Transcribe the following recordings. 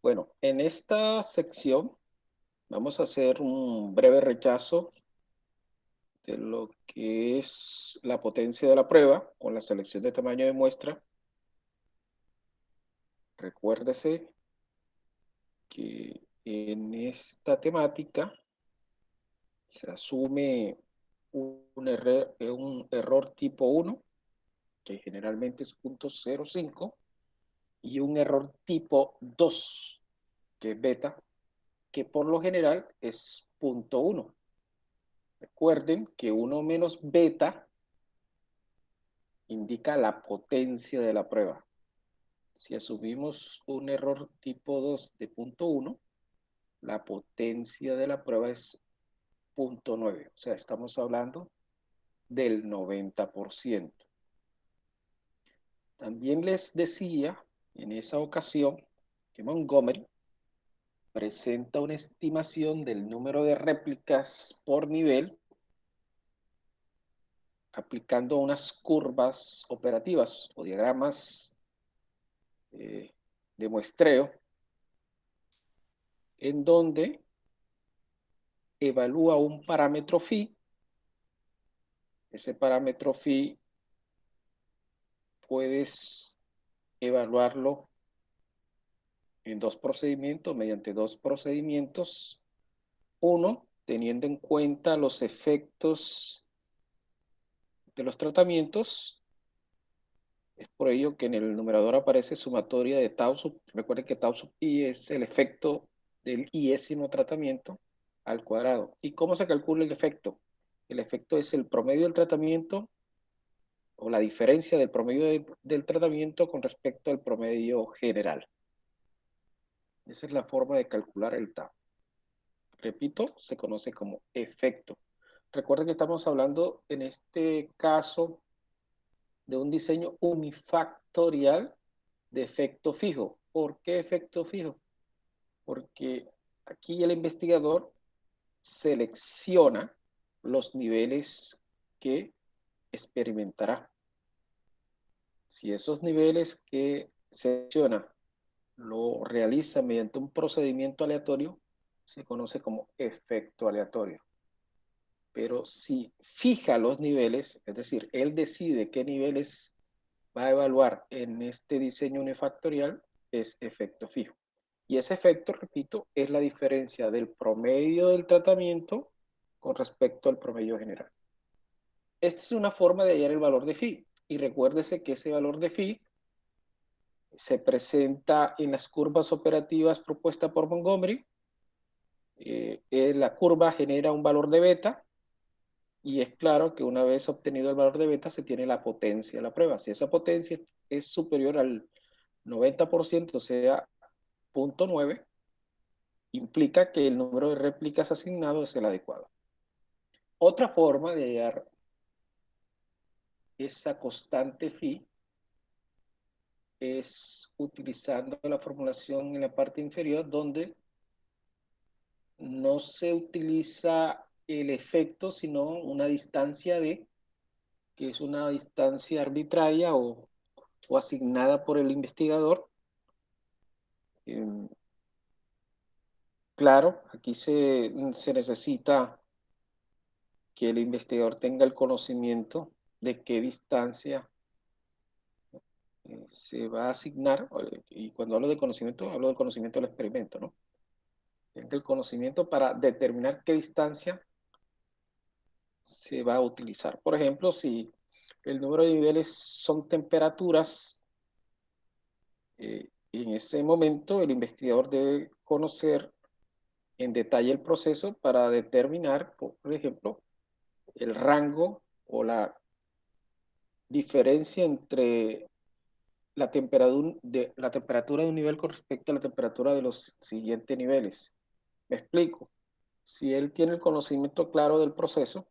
Bueno, en esta sección vamos a hacer un breve rechazo de lo que es la potencia de la prueba con la selección de tamaño de muestra. Recuérdese que en esta temática se asume un error tipo 1, que generalmente es 0.05, y un error tipo 2, que es beta, que por lo general es 0.1. Recuerden que 1 menos beta indica la potencia de la prueba. Si asumimos un error tipo 2 de 0.1, la potencia de la prueba es 0.9. O sea, estamos hablando del 90%. También les decía en esa ocasión que Montgomery presenta una estimación del número de réplicas por nivel aplicando unas curvas operativas o diagramas de muestreo en donde evalúa un parámetro phi. Ese parámetro phi puedes evaluarlo en dos procedimientos, mediante dos procedimientos. Uno, teniendo en cuenta los efectos de los tratamientos. Es por ello que en el numerador aparece sumatoria de tau sub. Recuerden que tau sub i es el efecto del iésimo tratamiento al cuadrado. ¿Y cómo se calcula el efecto? El efecto es el promedio del tratamiento o la diferencia del promedio del tratamiento con respecto al promedio general. Esa es la forma de calcular el tau. Repito, se conoce como efecto. Recuerden que estamos hablando en este caso de un diseño unifactorial de efecto fijo. ¿Por qué efecto fijo? Porque aquí el investigador selecciona los niveles que experimentará. Si esos niveles que selecciona lo realiza mediante un procedimiento aleatorio, se conoce como efecto aleatorio. Pero si fija los niveles, es decir, él decide qué niveles va a evaluar en este diseño unifactorial, es efecto fijo. Y ese efecto, repito, es la diferencia del promedio del tratamiento con respecto al promedio general. Esta es una forma de hallar el valor de phi. Y recuérdese que ese valor de phi se presenta en las curvas operativas propuestas por Montgomery. La curva genera un valor de beta. Y es claro que una vez obtenido el valor de beta se tiene la potencia de la prueba. Si esa potencia es superior al 90%, o sea, 0.9, implica que el número de réplicas asignado es el adecuado. Otra forma de hallar esa constante phi es utilizando la formulación en la parte inferior donde no se utiliza el efecto, sino una distancia d, que es una distancia arbitraria o asignada por el investigador. Claro, aquí se necesita que el investigador tenga el conocimiento de qué distancia se va a asignar, y cuando hablo de conocimiento, hablo del conocimiento del experimento, ¿no? Tenga el conocimiento para determinar qué distancia se va a utilizar. Por ejemplo, si el número de niveles son temperaturas, en ese momento el investigador debe conocer en detalle el proceso para determinar, por ejemplo, el rango o la diferencia entre la temperatura de un nivel con respecto a la temperatura de los siguientes niveles. Me explico. Si él tiene el conocimiento claro del proceso,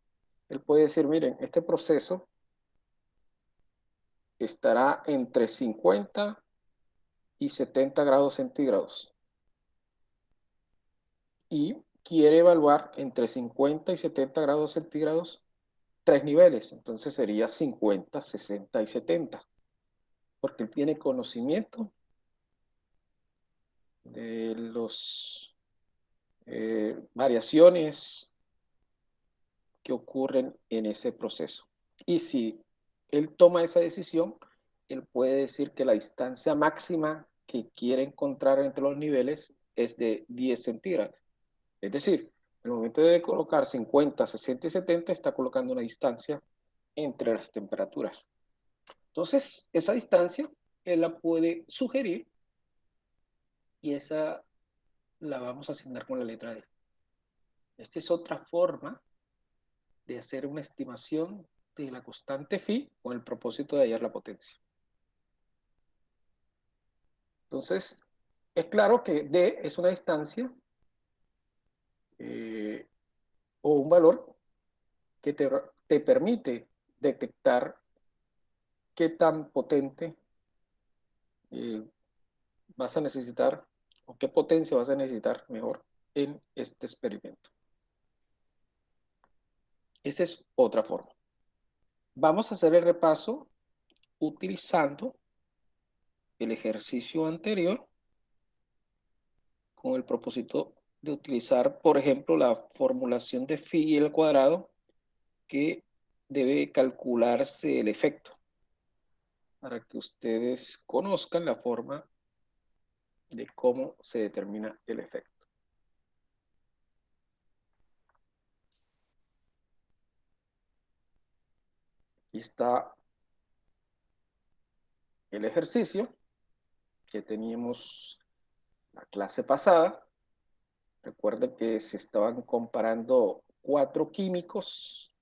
él puede decir, miren, este proceso estará entre 50 y 70 grados centígrados y quiere evaluar entre 50 y 70 grados centígrados tres niveles. Entonces sería 50, 60 y 70, porque él tiene conocimiento de las variaciones que ocurren en ese proceso. Y si él toma esa decisión, él puede decir que la distancia máxima que quiere encontrar entre los niveles es de 10 centígrados. Es decir, en el momento de colocar 50, 60 y 70, está colocando una distancia entre las temperaturas. Entonces, esa distancia él la puede sugerir y esa la vamos a asignar con la letra D. Esta es otra forma de hacer una estimación de la constante phi con el propósito de hallar la potencia. Entonces, es claro que D es una distancia eh, o un valor que te permite detectar qué tan potente eh, vas a necesitar o qué potencia vas a necesitar mejor en este experimento. Esa es otra forma. Vamos a hacer el repaso utilizando el ejercicio anterior con el propósito de utilizar, por ejemplo, la formulación de phi al cuadrado que debe calcularse el efecto para que ustedes conozcan la forma de cómo se determina el efecto. Aquí está el ejercicio que teníamos la clase pasada. Recuerden que se estaban comparando 4 químicos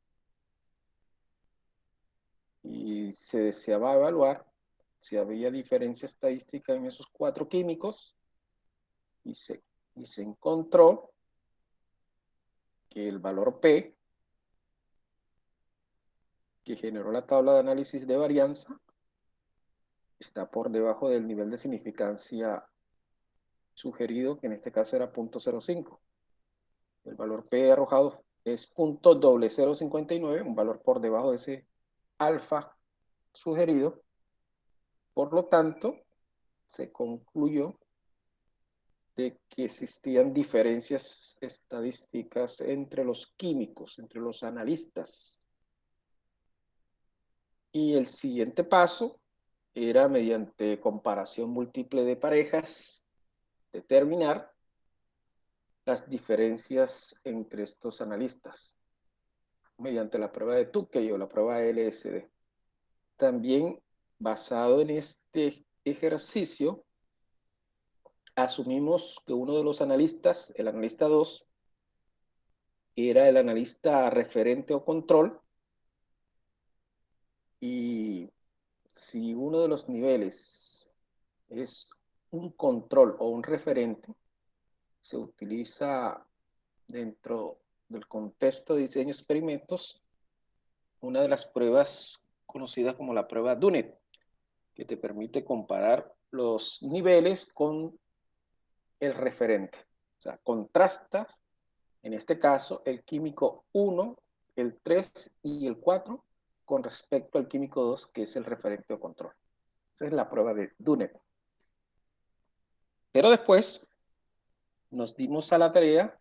y se deseaba evaluar si había diferencia estadística en esos 4 químicos y se encontró que el valor P, que generó la tabla de análisis de varianza, está por debajo del nivel de significancia sugerido, que en este caso era 0.05. El valor P arrojado es 0.0059, un valor por debajo de ese alfa sugerido. Por lo tanto, se concluyó de que existían diferencias estadísticas entre los químicos, entre los analistas. Y el siguiente paso era, mediante comparación múltiple de parejas, determinar las diferencias entre estos analistas mediante la prueba de Tukey o la prueba de LSD. También, basado en este ejercicio, asumimos que uno de los analistas, el analista 2, era el analista referente o control, y si uno de los niveles es un control o un referente, se utiliza dentro del contexto de diseño de experimentos una de las pruebas conocidas como la prueba Dunet, que te permite comparar los niveles con el referente. O sea, contrasta, en este caso, el químico 1, el 3 y el 4 con respecto al químico 2, que es el referente o control. Esa es la prueba de Dunet. Pero después nos dimos a la tarea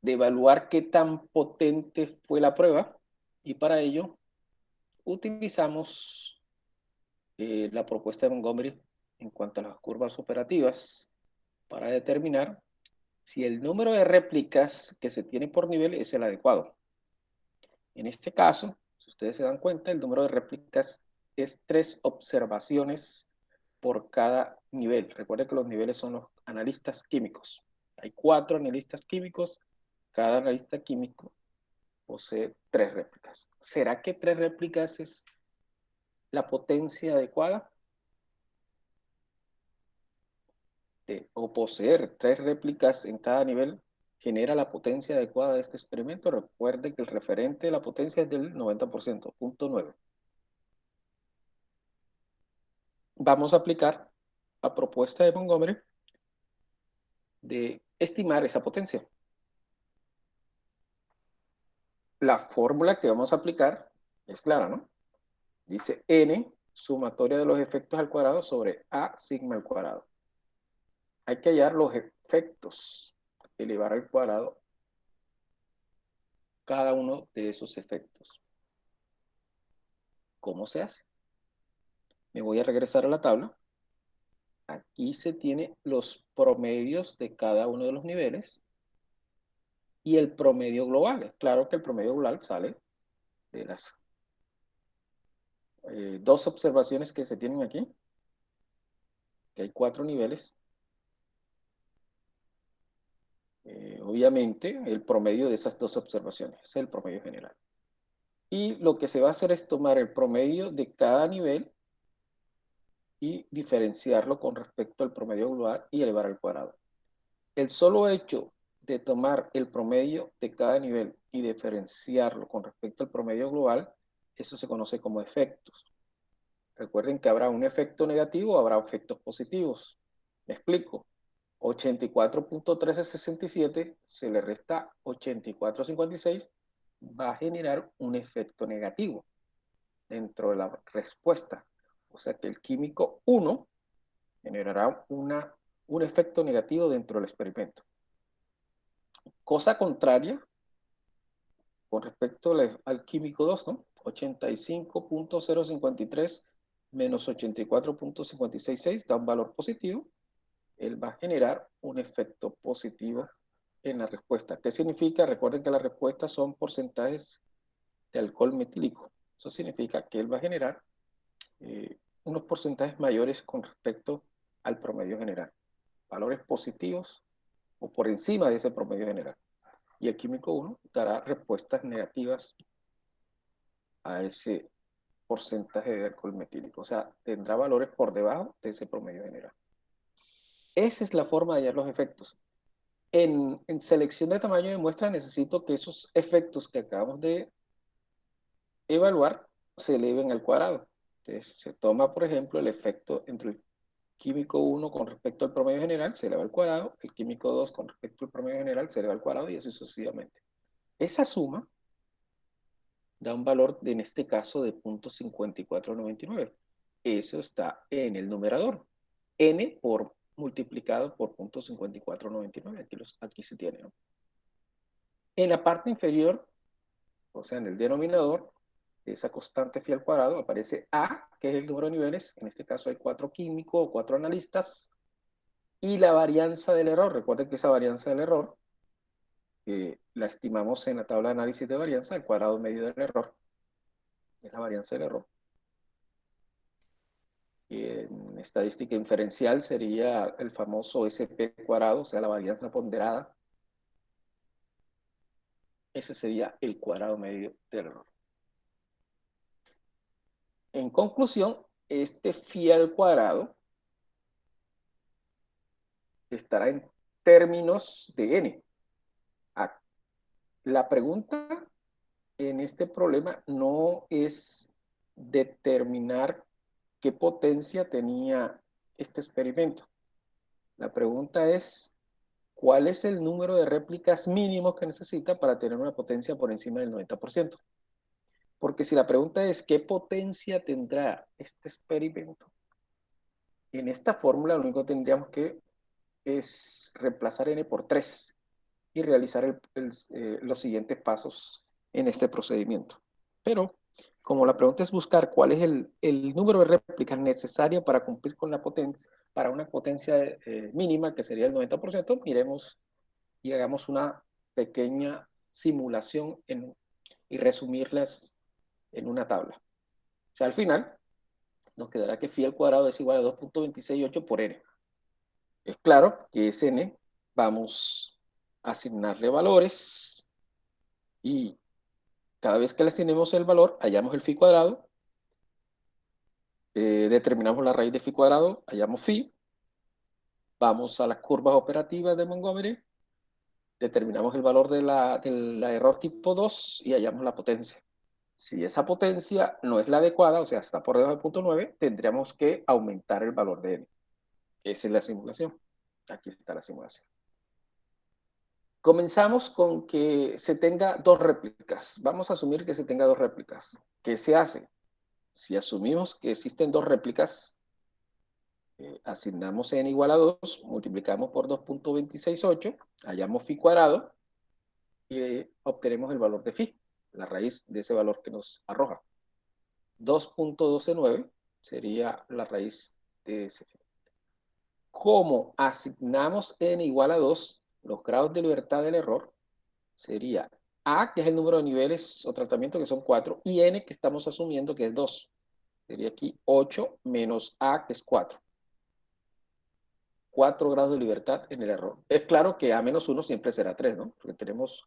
de evaluar qué tan potente fue la prueba, y para ello utilizamos la propuesta de Montgomery en cuanto a las curvas operativas para determinar si el número de réplicas que se tiene por nivel es el adecuado. En este caso, si ustedes se dan cuenta, el número de réplicas es 3 observaciones por cada nivel. Recuerden que los niveles son los analistas químicos. Hay 4 analistas químicos. Cada analista químico posee 3 réplicas. ¿Será que 3 réplicas es la potencia adecuada? O poseer 3 réplicas en cada nivel genera la potencia adecuada de este experimento. Recuerde que el referente de la potencia es del 90%, 0.9. Vamos a aplicar la propuesta de Montgomery de estimar esa potencia. La fórmula que vamos a aplicar es clara, ¿no? Dice N, sumatoria de los efectos al cuadrado sobre A sigma al cuadrado. hay que hallar los efectos, elevar al cuadrado cada uno de esos efectos. ¿Cómo se hace? Me voy a regresar a la tabla. Aquí se tiene los promedios de cada uno de los niveles y el promedio global. Claro que el promedio global sale de las dos observaciones que se tienen aquí, que hay 4 niveles. Obviamente, el promedio de esas dos observaciones es el promedio general. Y lo que se va a hacer es tomar el promedio de cada nivel y diferenciarlo con respecto al promedio global y elevar al cuadrado. El solo hecho de tomar el promedio de cada nivel y diferenciarlo con respecto al promedio global, eso se conoce como efectos. Recuerden que habrá un efecto negativo, habrá efectos positivos. Me explico. 84.1367 se le resta 84.56, va a generar un efecto negativo dentro de la respuesta. O sea que el químico 1 generará un efecto negativo dentro del experimento. Cosa contraria con respecto al químico 2, ¿no? 85.053 menos 84.566 da un valor positivo. Él va a generar un efecto positivo en la respuesta. ¿Qué significa? Recuerden que las respuestas son porcentajes de alcohol metílico. Eso significa que él va a generar unos porcentajes mayores con respecto al promedio general. Valores positivos o por encima de ese promedio general. Y el químico 1 dará respuestas negativas a ese porcentaje de alcohol metílico. O sea, tendrá valores por debajo de ese promedio general. Esa es la forma de hallar los efectos. En selección de tamaño de muestra necesito que esos efectos que acabamos de evaluar se eleven al cuadrado. Entonces, se toma, por ejemplo, el efecto entre el químico 1 con respecto al promedio general, se eleva al cuadrado, el químico 2 con respecto al promedio general, se eleva al cuadrado y así sucesivamente. Esa suma da un valor, en este caso, de 0.5499. Eso está en el numerador. N por multiplicado por 0.5499. Aquí se tiene, ¿no? En la parte inferior, o sea, en el denominador, esa constante phi al cuadrado, aparece A, que es el número de niveles. En este caso hay 4 químicos o 4 analistas. Y la varianza del error. Recuerden que esa varianza del error la estimamos en la tabla de análisis de varianza, el cuadrado medio del error. Es la varianza del error. En estadística inferencial sería el famoso SP cuadrado, o sea, la varianza ponderada. Ese sería el cuadrado medio del error. En conclusión, este phi al cuadrado estará en términos de n. La pregunta en este problema no es determinar qué potencia tenía este experimento. La pregunta es, ¿cuál es el número de réplicas mínimo que necesita para tener una potencia por encima del 90%? Porque si la pregunta es, ¿qué potencia tendrá este experimento? En esta fórmula lo único que tendríamos que es reemplazar n por 3 y realizar los siguientes pasos en este procedimiento. Pero como la pregunta es buscar cuál es el número de réplicas necesario para cumplir con la potencia, para una potencia mínima que sería el 90%, miremos y hagamos una pequeña simulación y resumirlas en una tabla. O sea, al final nos quedará que phi al cuadrado es igual a 2.268 por n. Es claro que ese n vamos a asignarle valores y cada vez que le asignemos el valor, hallamos el phi cuadrado, determinamos la raíz de phi cuadrado, hallamos phi, vamos a las curvas operativas de Montgomery, determinamos el valor de del error tipo 2 y hallamos la potencia. Si esa potencia no es la adecuada, o sea, está por debajo de 0.9, tendríamos que aumentar el valor de n. Esa es la simulación. Aquí está la simulación. Comenzamos con que se tenga dos réplicas. Vamos a asumir que se tenga dos réplicas. ¿Qué se hace? Si asumimos que existen dos réplicas, Asignamos n igual a 2, multiplicamos por 2.268, hallamos phi cuadrado y obtenemos el valor de phi, la raíz de ese valor que nos arroja. 2.129 sería la raíz de ese phi. Como asignamos n igual a 2, los grados de libertad del error sería A, que es el número de niveles o tratamiento, que son 4, y N, que estamos asumiendo que es 2. Sería aquí 8 menos A, que es 4. 4 grados de libertad en el error. Es claro que A menos 1 siempre será 3, ¿no? Porque tenemos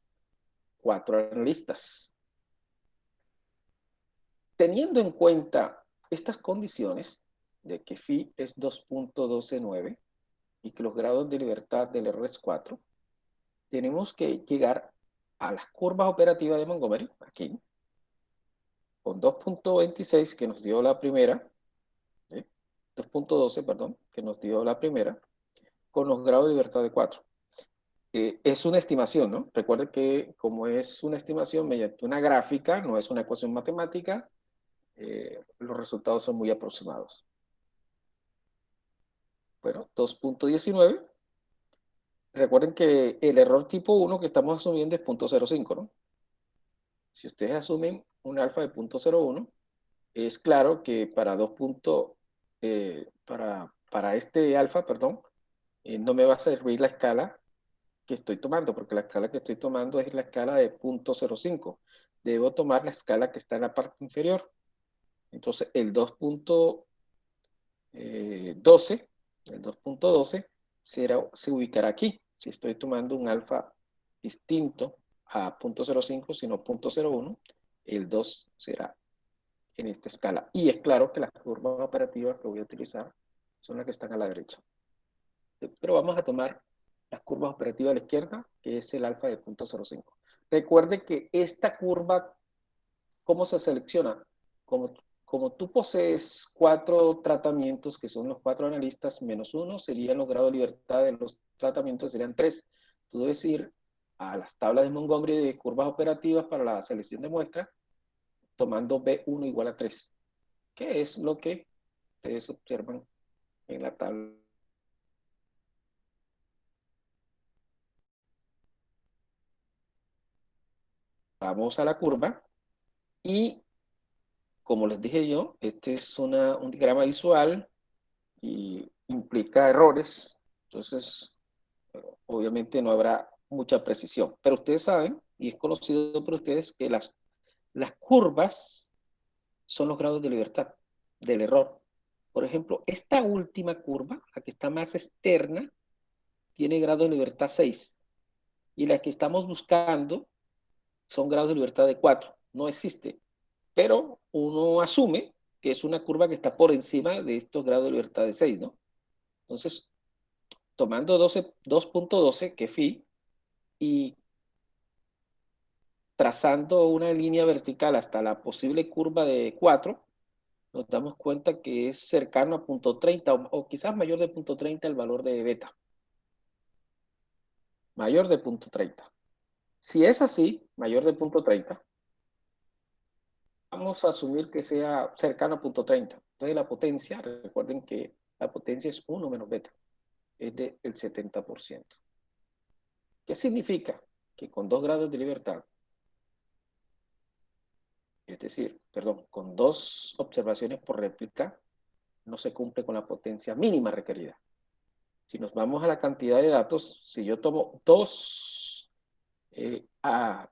4 analistas. Teniendo en cuenta estas condiciones de que phi es 2.129 y que los grados de libertad del error es 4, tenemos que llegar a las curvas operativas de Montgomery, aquí, con 2.26 que nos dio la primera, ¿sí? 2.12, perdón, que nos dio la primera, con los grados de libertad de 4. Es una estimación, ¿no? Recuerden que como es una estimación mediante una gráfica, no es una ecuación matemática, los resultados son muy aproximados. Bueno, 2.19. Recuerden que el error tipo 1 que estamos asumiendo es 0.05, ¿no? Si ustedes asumen un alfa de 0.01, es claro que para para este alfa, perdón, no me va a servir la escala que estoy tomando, porque la escala que estoy tomando es la escala de 0.05. Debo tomar la escala que está en la parte inferior. Entonces, el 2.12, el 2.12 se ubicará aquí. Si estoy tomando un alfa distinto a 0.05, sino 0.01, el 2 será en esta escala. Y es claro que las curvas operativas que voy a utilizar son las que están a la derecha. Pero vamos a tomar las curvas operativas a la izquierda, que es el alfa de 0.05. Recuerde que esta curva, ¿cómo se selecciona? Como, como tú posees 4 tratamientos, que son los 4 analistas, menos 1 serían los grados de libertad de los tratamientos, serían 3. Tú debes ir a las tablas de Montgomery de curvas operativas para la selección de muestra, tomando B1 igual a 3, que es lo que ustedes observan en la tabla. Vamos a la curva y, como les dije yo, este es un diagrama visual y implica errores, entonces obviamente no habrá mucha precisión. Pero ustedes saben, y es conocido por ustedes, que las curvas son los grados de libertad del error. Por ejemplo, esta última curva, la que está más externa, tiene grado de libertad 6, y la que estamos buscando son grados de libertad de 4. No existe, pero uno asume que es una curva que está por encima de estos grados de libertad de 6, ¿no? Entonces, tomando 2.12, que phi, y trazando una línea vertical hasta la posible curva de 4, nos damos cuenta que es cercano a 0.30 o quizás mayor de 0.30 el valor de beta. Mayor de 0.30. Si es así, mayor de 0.30, vamos a asumir que sea cercano a 0.30. Entonces la potencia, recuerden que la potencia es 1 menos beta, es del 70%. ¿Qué significa? Que con 2 grados de libertad, es decir, perdón, con 2 observaciones por réplica, no se cumple con la potencia mínima requerida. Si nos vamos a la cantidad de datos, si yo tomo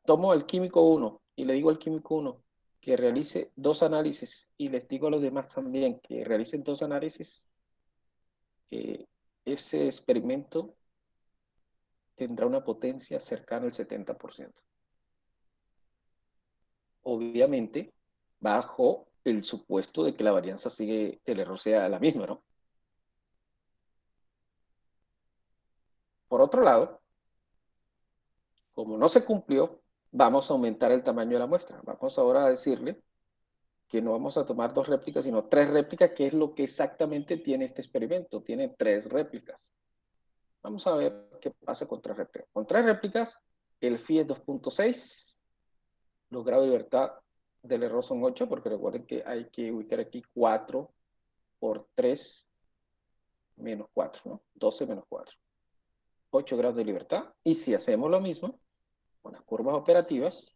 tomo al químico 1 y le digo al químico 1 que realice 2 análisis y les digo a los demás también que realicen 2 análisis, ese experimento tendrá una potencia cercana al 70%. Obviamente, bajo el supuesto de que la varianza del error sea la misma, ¿no? Por otro lado, como no se cumplió, vamos a aumentar el tamaño de la muestra. Vamos ahora a decirle que no vamos a tomar 2 réplicas, sino 3 réplicas, que es lo que exactamente tiene este experimento. Tiene 3 réplicas. Vamos a ver qué pasa con 3 réplicas. Con 3 réplicas, el phi es 2.6, los grados de libertad del error son 8, porque recuerden que hay que ubicar aquí 4 por 3, menos 4, ¿no? 12 menos 4. 8 grados de libertad. Y si hacemos lo mismo con las curvas operativas,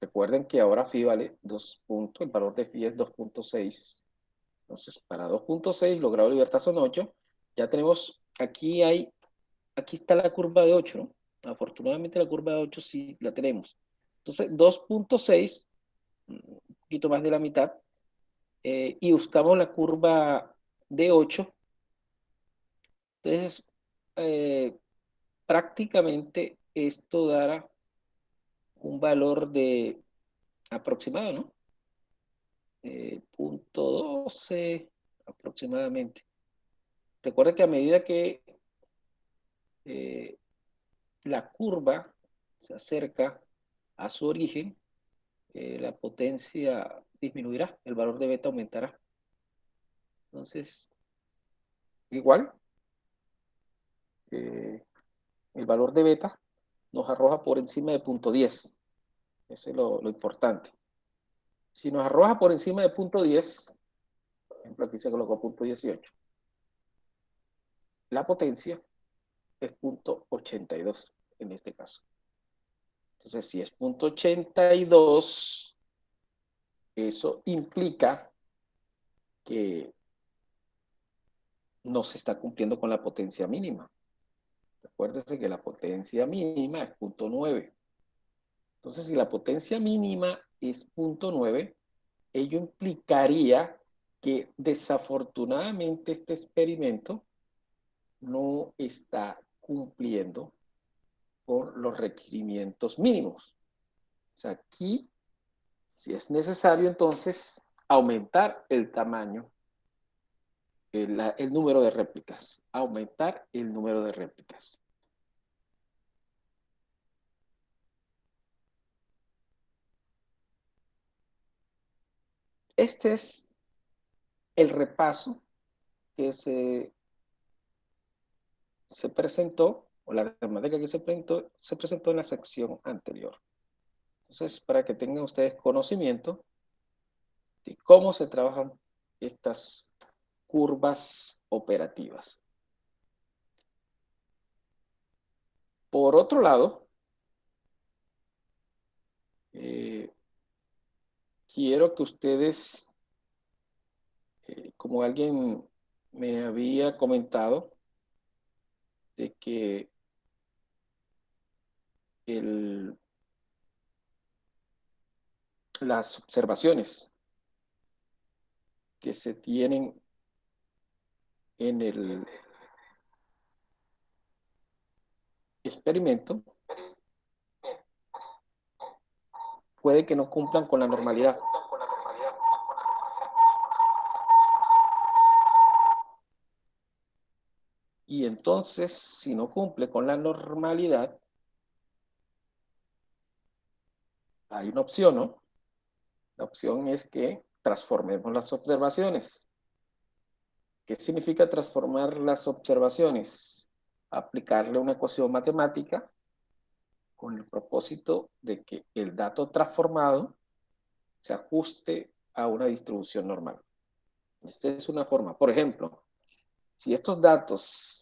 recuerden que ahora phi vale 2 puntos, el valor de phi es 2.6. Entonces, para 2.6, los grados de libertad son 8. Ya tenemos, aquí está la curva de 8, ¿no? Afortunadamente la curva de 8 sí la tenemos. Entonces, 2.6, un poquito más de la mitad, y buscamos la curva de 8. Entonces, eh, prácticamente esto dará un valor de aproximado, ¿no? Punto 12 aproximadamente. Recuerda que a medida que eh, la curva se acerca a su origen, la potencia disminuirá, el valor de beta aumentará. Entonces, igual, eh, el valor de beta nos arroja por encima de punto 10. Eso es lo importante. Si nos arroja por encima de punto 10, por ejemplo, aquí se colocó punto 18, la potencia es punto 82 en este caso. Entonces, si es punto 82, eso implica que no se está cumpliendo con la potencia mínima. Recuérdese que la potencia mínima es punto 9. Entonces, si la potencia mínima es punto 9, ello implicaría que desafortunadamente este experimento no está cumpliendo con los requerimientos mínimos. O sea, aquí, si es necesario, entonces, aumentar el tamaño, el número de réplicas, aumentar el número de réplicas. Este es el repaso que se presentó, o la temática que se presentó en la sección anterior. Entonces, para que tengan ustedes conocimiento de cómo se trabajan estas curvas operativas. Por otro lado, eh, quiero que ustedes, como alguien me había comentado, de que el, las observaciones que se tienen en el experimento puede que no cumplan con la normalidad. Y entonces, si no cumple con la normalidad, hay una opción, ¿no? La opción es que transformemos las observaciones. ¿Qué significa transformar las observaciones? Aplicarle una ecuación matemática con el propósito de que el dato transformado se ajuste a una distribución normal. Esta es una forma. Por ejemplo, si estos datos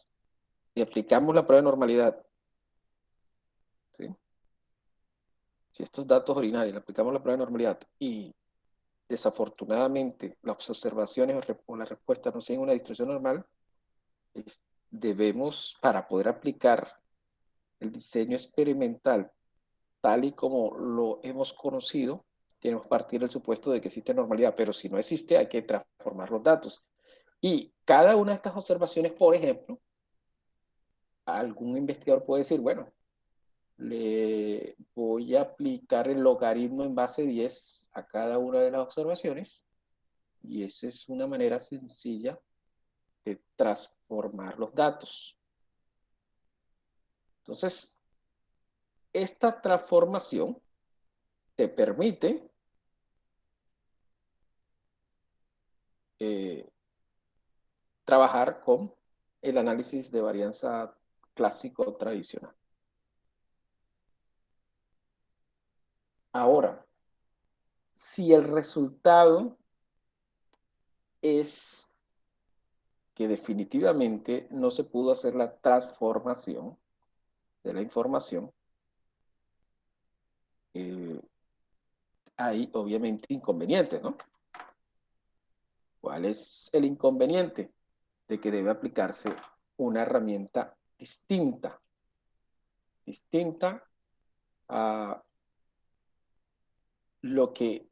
y aplicamos la prueba de normalidad, ¿sí? Si estos datos ordinarios le aplicamos la prueba de normalidad y desafortunadamente las observaciones o las respuestas no siguen una distribución normal, debemos, para poder aplicar el diseño experimental tal y como lo hemos conocido, tenemos que partir del supuesto de que existe normalidad, pero si no existe hay que transformar los datos. Y cada una de estas observaciones, por ejemplo, algún investigador puede decir, bueno, le voy a aplicar el logaritmo en base 10 a cada una de las observaciones y esa es una manera sencilla de transformar los datos. Entonces, esta transformación te permite eh, trabajar con el análisis de varianza clásico tradicional. Ahora, si el resultado es que definitivamente no se pudo hacer la transformación de la información, hay obviamente inconvenientes, ¿no? ¿Cuál es el inconveniente? De que debe aplicarse una herramienta distinta a lo que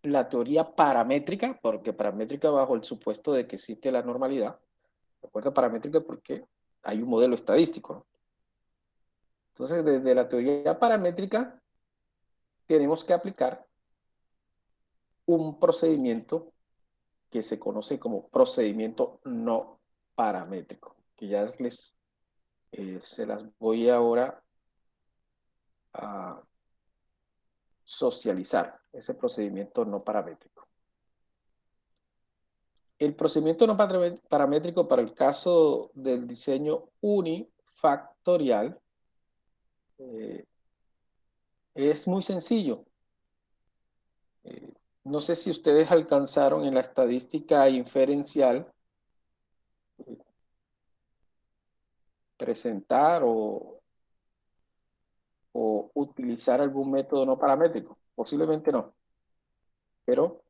la teoría paramétrica, porque paramétrica bajo el supuesto de que existe la normalidad, recuerda paramétrica porque hay un modelo estadístico, ¿no? Entonces, desde la teoría paramétrica tenemos que aplicar un procedimiento que se conoce como procedimiento no paramétrico, que ya se las voy ahora a socializar, ese procedimiento no paramétrico. El procedimiento no paramétrico para el caso del diseño unifactorial es muy sencillo. No sé si ustedes alcanzaron en la estadística inferencial presentar o utilizar algún método no paramétrico. Posiblemente no, pero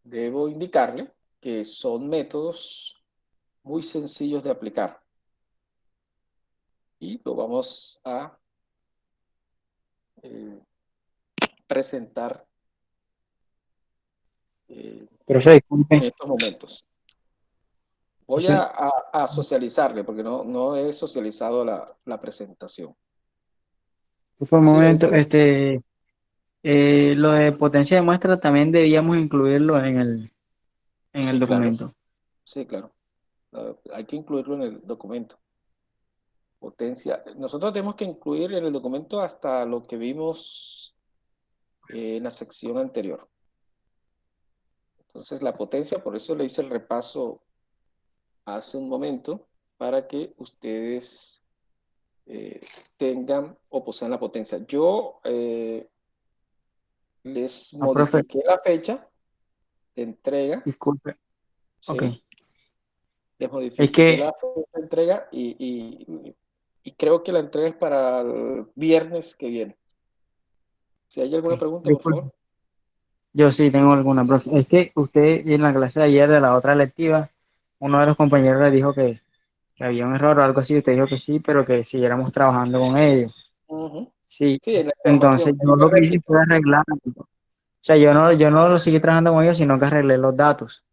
debo indicarle que son métodos muy sencillos de aplicar. Y lo vamos a presentar Profe, en disculpe, estos momentos. Voy profe, a socializarle porque no he socializado la presentación. profe, un Sí, momento, dígame. lo de potencia de muestra también debíamos incluirlo en el Sí, claro. documento. Sí, claro. Hay que incluirlo en el documento. Potencia. Nosotros tenemos que incluir en el documento hasta lo que vimos en la sección anterior. Entonces, la potencia, por eso le hice el repaso hace un momento, para que ustedes tengan o posean la potencia. Yo les Ah, profe, modifiqué la fecha de entrega, disculpe, ok. ¿sí? Les Es modifiqué que, la fecha de entrega y creo que la entrega es para el viernes que viene. Si hay alguna pregunta, por disculpe, favor. yo sí tengo alguna, profe. Es que usted en la clase de ayer de la otra lectiva, uno de los compañeros le dijo que había un error o algo así, usted dijo que sí, pero que siguiéramos trabajando con ellos. Ujú. Sí, Sí, en la entonces información, yo en la lo que hice réplica. fue arreglar. O sea, yo no lo seguí trabajando con ellos, sino que arreglé los datos.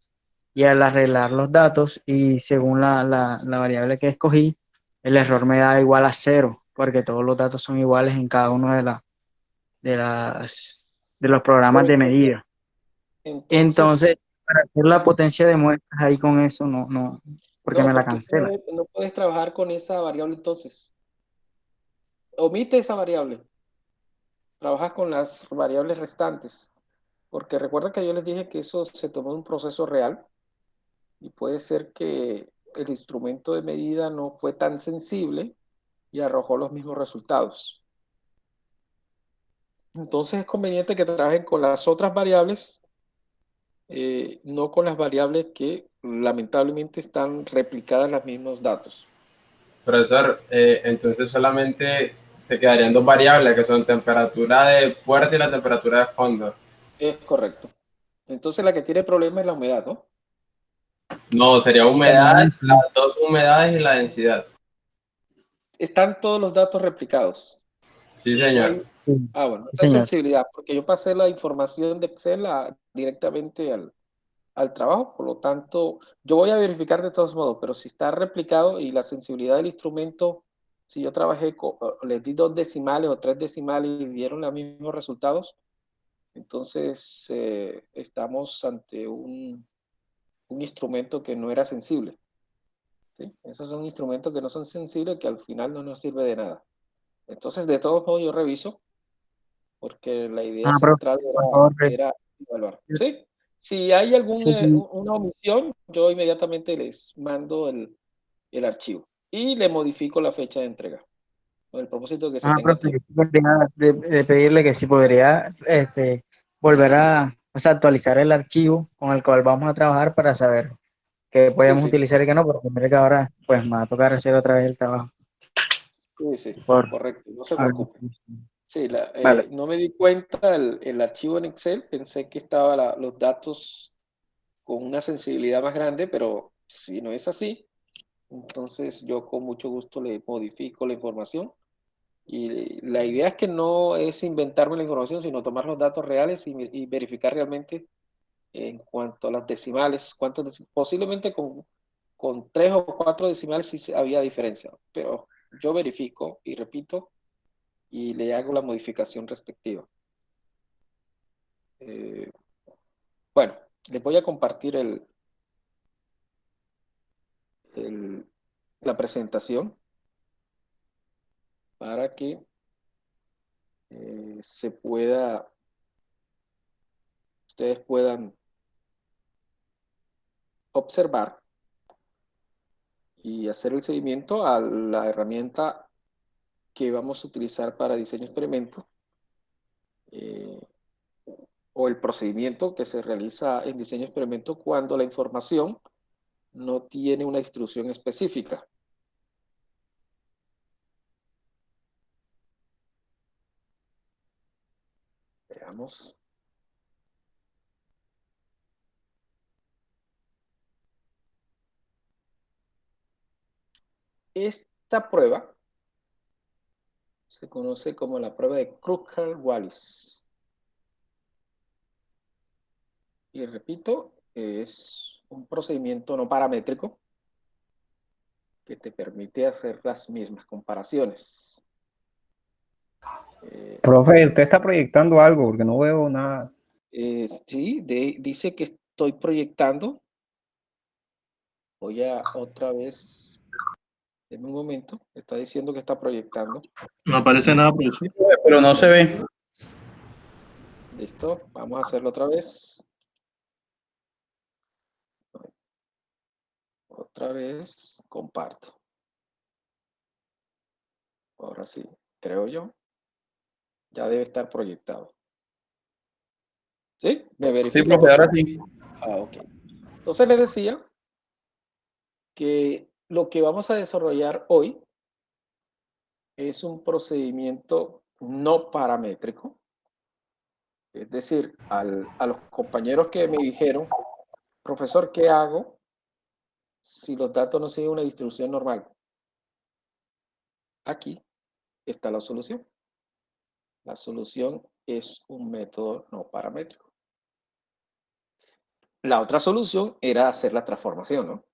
Y al arreglar los datos y según la variable que escogí, el error me da igual a cero, porque todos los datos son iguales en cada uno de los programas Pero de entonces, medida. entonces, Entonces, para hacer la potencia de muestras ahí con eso, porque no, me la porque usted cancela. no puedes trabajar con esa variable entonces. Omite esa variable. Trabajas con las variables restantes. Porque recuerda que yo les dije que eso se tomó en un proceso real y puede ser que el instrumento de medida no fue tan sensible y arrojó los mismos resultados. Entonces es conveniente que trabajen con las otras variables, no con las variables que lamentablemente están replicadas en los mismos datos. Profesor, entonces solamente se quedarían dos variables que son temperatura de puerta y la temperatura de fondo. Es correcto. Entonces la que tiene problema es la humedad, ¿no? No, sería humedad, Ah, sí, las dos humedades y la densidad. Están todos los datos replicados. Sí, No señor. hay. sí, Ah, bueno, sí, esa es señor. sensibilidad, porque yo pasé la información de Excel directamente al trabajo, por lo tanto, yo voy a verificar de todos modos, pero si está replicado y la sensibilidad del instrumento, si yo trabajé les di dos decimales o tres decimales y dieron los mismos resultados, entonces estamos ante un instrumento que no era sensible, ¿sí? Esos son instrumentos que no son sensibles que al final no nos sirve de nada. Entonces, de todos modos, yo reviso porque la idea Ah, profe, central por favor, era evaluar. ¿Sí? Si hay sí, una omisión, yo inmediatamente les mando el archivo y le modifico la fecha de entrega, con el propósito de que se ah, tenga profe, tiempo. de pedirle que si podría volver a o sea, actualizar el archivo con el cual vamos a trabajar para saber qué Sí, podemos sí, utilizar y qué no, porque mira que ahora pues me va a tocar hacer otra vez el trabajo. sí, sí, Por, correcto, no se a ver, preocupe. Sí, vale. no me di cuenta el archivo en Excel, pensé que estaban los datos con una sensibilidad más grande, pero si no es así, entonces yo con mucho gusto le modifico la información. Y la idea es que no es inventarme la información, sino tomar los datos reales y verificar realmente en cuanto a las decimales, posiblemente con 3 o 4 decimales sí había diferencia, pero yo verifico y repito y le hago la modificación respectiva. Eh, bueno, les voy a compartir el- la presentación para que ustedes puedan observar y hacer el seguimiento a la herramienta que vamos a utilizar para diseño experimento eh, o el procedimiento que se realiza en diseño experimento cuando la información no tiene una instrucción específica. Veamos. Esta prueba se conoce como la prueba de Kruskal-Wallis. Y repito, es un procedimiento no paramétrico que te permite hacer las mismas comparaciones. Profe, usted está proyectando algo porque no veo nada. Sí, dice que estoy proyectando. Voy a otra vez, en un momento, está diciendo que está proyectando. No aparece nada, profesor. Pero no se ve. Listo, vamos a hacerlo otra vez. Otra vez, comparto. Ahora sí, creo yo. Ya debe estar proyectado. ¿Sí? ¿Me Sí, verifica, profe, por ahora favor? sí. Ok. Entonces les decía que lo que vamos a desarrollar hoy es un procedimiento no paramétrico. Es decir, a los compañeros que me dijeron, profesor, ¿qué hago si los datos no siguen una distribución normal? Aquí está la solución. La solución es un método no paramétrico. La otra solución era hacer la transformación, ¿no?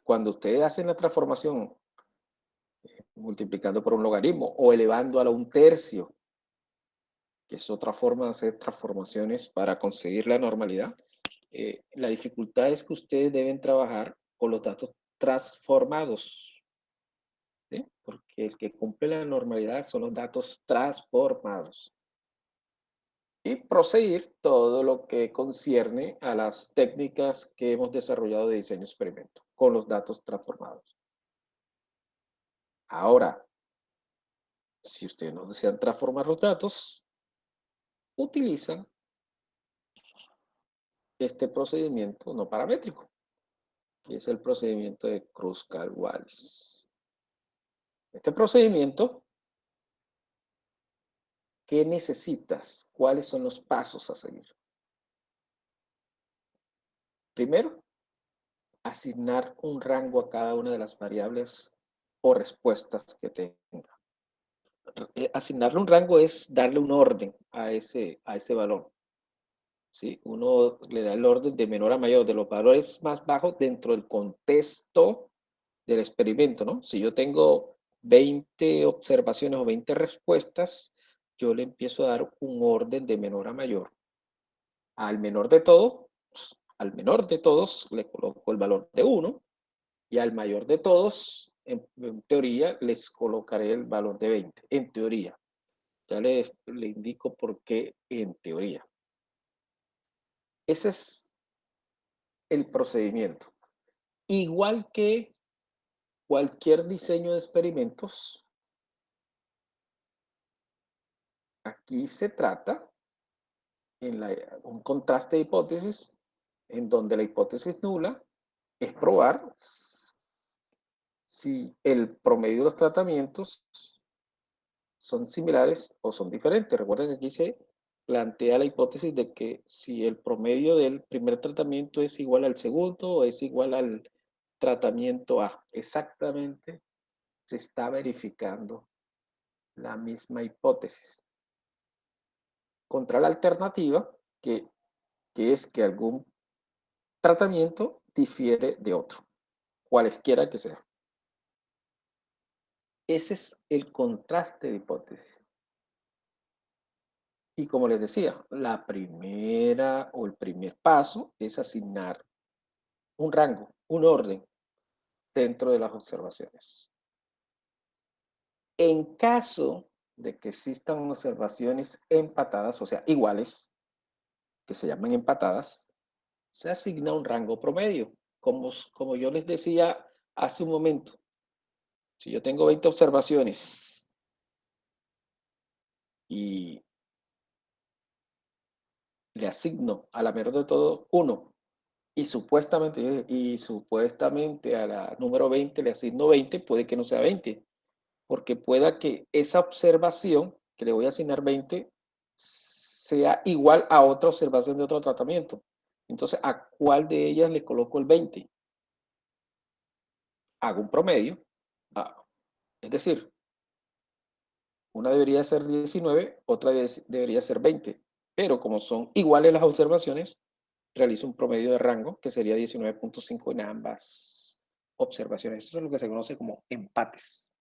Cuando ustedes hacen la transformación multiplicando por un logaritmo o elevándola a un tercio, que es otra forma de hacer transformaciones para conseguir la normalidad, la dificultad es que ustedes deben trabajar con los datos transformados, ¿sí? Porque el que cumple la normalidad son los datos transformados. Y proseguir todo lo que concierne a las técnicas que hemos desarrollado de diseño experimento con los datos transformados. Ahora, si ustedes no desean transformar los datos, utilizan este procedimiento no paramétrico, que es el procedimiento de Kruskal-Wallis. Este procedimiento, ¿qué necesitas? ¿Cuáles son los pasos a seguir? Primero, asignar un rango a cada una de las variables o respuestas que tenga. Asignarle un rango es darle un orden a ese valor. ¿Sí? Uno le da el orden de menor a mayor, de los valores más bajos dentro del contexto del experimento, ¿no? Si yo tengo 20 observaciones o 20 respuestas, yo le empiezo a dar un orden de menor a mayor. Al menor de todos, al menor de todos le coloco el valor de 1 y al mayor de todos, en teoría, les colocaré el valor de 20, en teoría. Ya le indico por qué en teoría. Ese es el procedimiento. Igual que cualquier diseño de experimentos, Aquí se trata en un contraste de hipótesis en donde la hipótesis nula es probar si el promedio de los tratamientos son similares o son diferentes. Recuerden que aquí se plantea la hipótesis de que si el promedio del primer tratamiento es igual al segundo o es igual al tratamiento A. Exactamente se está verificando la misma hipótesis. Contra la alternativa, que es que algún tratamiento difiere de otro, cualesquiera que sea. Ese es el contraste de hipótesis. Y como les decía, la primera o el primer paso es asignar un rango, un orden dentro de las observaciones. En caso de que existan observaciones empatadas, o sea, iguales, que se llaman empatadas, se asigna un rango promedio. Como yo les decía hace un momento, si yo tengo 20 observaciones y le asigno a la menor de todo 1 y supuestamente a la número 20 le asigno 20, puede que no sea 20, porque pueda que esa observación que le voy a asignar 20 sea igual a otra observación de otro tratamiento. Entonces, ¿a cuál de ellas le coloco el 20? Hago un promedio. Es decir, una debería ser 19, otra debería ser 20. Pero como son iguales las observaciones, realizo un promedio de rango que sería 19.5 en ambas observaciones. Eso es lo que se conoce como empates.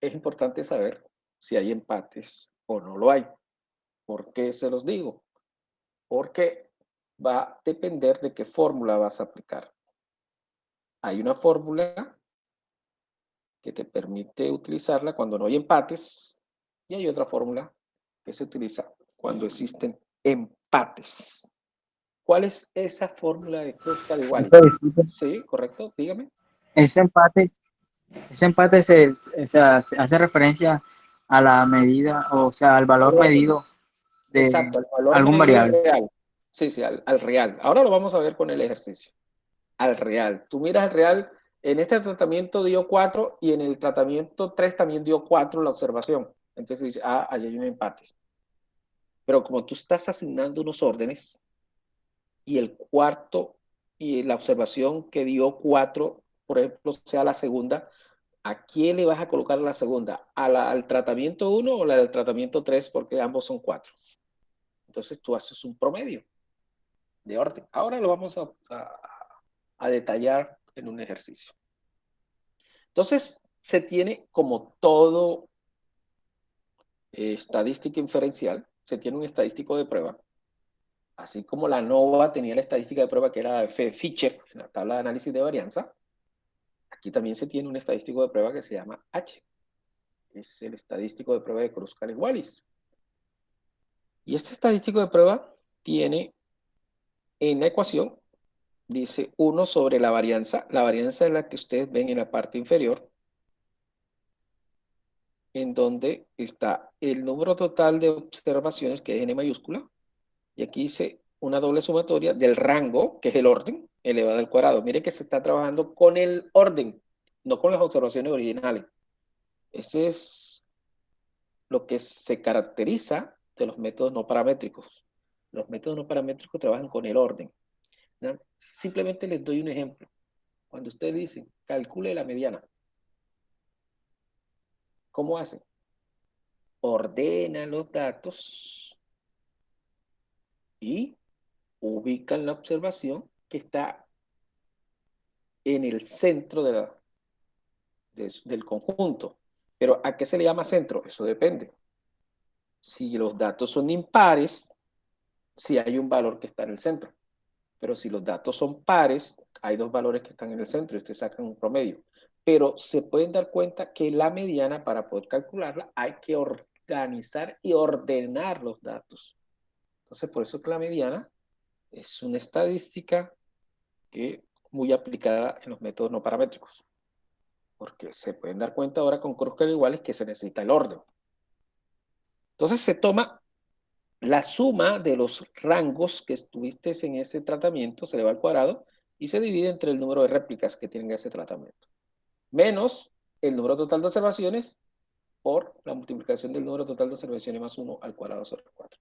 Es importante saber si hay empates o no lo hay. ¿Por qué se los digo? Porque va a depender de qué fórmula vas a aplicar. Hay una fórmula que te permite utilizarla cuando no hay empates y hay otra fórmula que se utiliza cuando existen empates. ¿Cuál es esa fórmula de Kruskal-Wallis? Sí, correcto, dígame. Ese empate, ese empate o sea, se hace referencia a la medida, o sea, al valor medido de Exacto, el valor algún medido variable. real. Sí, sí, al real. Ahora lo vamos a ver con el ejercicio. Al real. Tú miras el real, en este tratamiento dio 4 y en el tratamiento 3 también dio 4 la observación. Entonces dice, ahí hay un empate. Pero como tú estás asignando unos órdenes y el cuarto y la observación que dio 4, por ejemplo, sea la segunda, ¿a quién le vas a colocar la segunda? ¿Al tratamiento 1 o la del tratamiento 3? Porque ambos son 4. Entonces tú haces un promedio de orden. Ahora lo vamos a detallar en un ejercicio. Entonces se tiene como todo estadística inferencial, se tiene un estadístico de prueba, así como la NOVA tenía la estadística de prueba que era F. Fisher en la tabla de análisis de varianza. Aquí también se tiene un estadístico de prueba que se llama H, es el estadístico de prueba de Kruskal-Wallis. Y este estadístico de prueba tiene en la ecuación, dice 1 sobre la varianza es la que ustedes ven en la parte inferior, en donde está el número total de observaciones, que es N mayúscula, y aquí dice una doble sumatoria del rango, que es el orden, elevado al cuadrado. Mire que se está trabajando con el orden, no con las observaciones originales. Ese es lo que se caracteriza de los métodos no paramétricos. Los métodos no paramétricos trabajan con el orden, ¿no? Simplemente les doy un ejemplo. Cuando ustedes dicen, calcule la mediana, ¿cómo hacen? Ordenan los datos y ubican la observación que está en el centro del conjunto. Pero ¿a qué se le llama centro? Eso depende. Si los datos son impares, sí hay un valor que está en el centro. Pero si los datos son pares, hay dos valores que están en el centro y ustedes sacan un promedio. Pero se pueden dar cuenta que la mediana, para poder calcularla, hay que organizar y ordenar los datos. Entonces, por eso que la mediana es una estadística que muy aplicada en los métodos no paramétricos. Porque se pueden dar cuenta ahora con Kruskal iguales que se necesita el orden. Entonces se toma la suma de los rangos que estuviste en ese tratamiento, se le va al cuadrado y se divide entre el número de réplicas que tienen ese tratamiento, menos el número total de observaciones por la multiplicación del número total de observaciones más 1 al cuadrado sobre 4.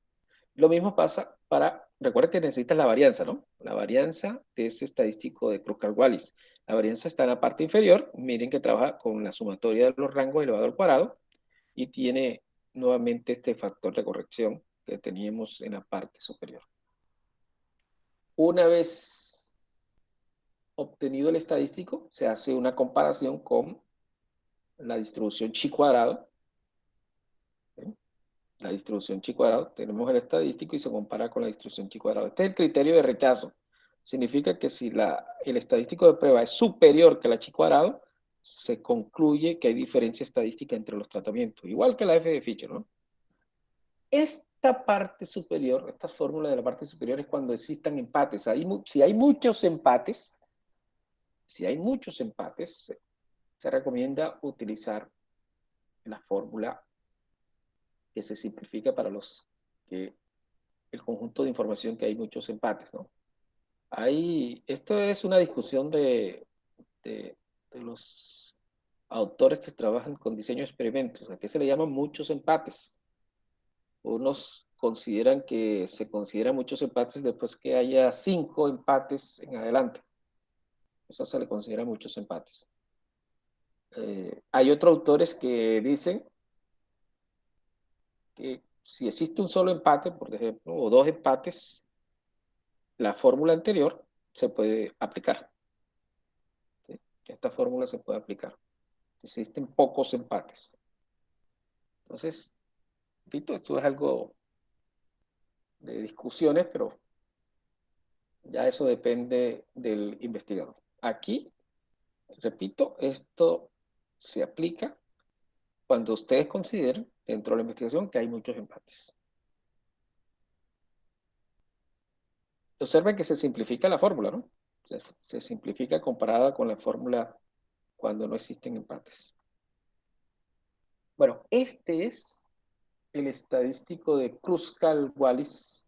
Lo mismo pasa para, recuerda que necesitas la varianza, ¿no? La varianza de ese estadístico de Kruskal-Wallis. La varianza está en la parte inferior, miren que trabaja con la sumatoria de los rangos elevado al cuadrado y tiene nuevamente este factor de corrección que teníamos en la parte superior. Una vez obtenido el estadístico, se hace una comparación con la distribución chi cuadrado. ¿Sí? La distribución chi cuadrado, tenemos el estadístico y se compara con la distribución chi cuadrado. Este es el criterio de rechazo. Significa que si el estadístico de prueba es superior que la chi cuadrado, se concluye que hay diferencia estadística entre los tratamientos, igual que la F de Fisher, ¿no? Esta parte superior, estas fórmulas de la parte superior es cuando existan empates. Si hay muchos empates, se recomienda utilizar la fórmula que se simplifica para el conjunto de información que hay muchos empates, ¿no? Esto es una discusión de los autores que trabajan con diseño de experimentos. ¿A qué se le llaman muchos empates? Unos consideran que se consideran muchos empates después que haya 5 empates en adelante. Eso se le considera muchos empates. Hay otros autores que dicen que si existe un solo empate, por ejemplo, o 2 empates, la fórmula anterior se puede aplicar. ¿Sí? Esta fórmula se puede aplicar. Existen pocos empates. Entonces, repito, esto es algo de discusiones, pero ya eso depende del investigador. Aquí, repito, esto se aplica cuando ustedes consideren dentro de la investigación que hay muchos empates. Observen que se simplifica la fórmula, ¿no? Se simplifica comparada con la fórmula cuando no existen empates. Bueno, este es el estadístico de Kruskal-Wallis.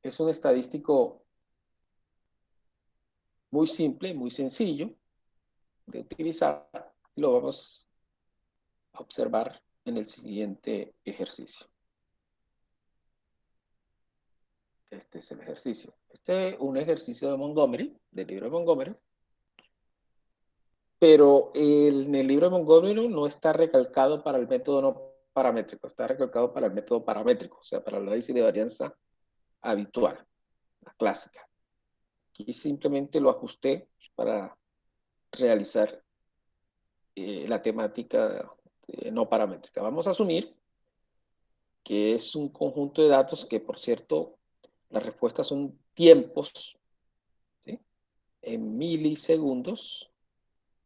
Es un estadístico muy simple, muy sencillo de utilizar. Lo vamos a observar en el siguiente ejercicio. Este es el ejercicio. Este es un ejercicio de Montgomery, del libro de Montgomery, pero en el libro de Montgomery no está recalcado para el método no paramétrico, está recalcado para el método paramétrico, o sea, para el análisis de varianza habitual, la clásica. Aquí simplemente lo ajusté para realizar la temática no paramétrica. Vamos a asumir que es un conjunto de datos que, por cierto, las respuestas son tiempos, ¿sí? En milisegundos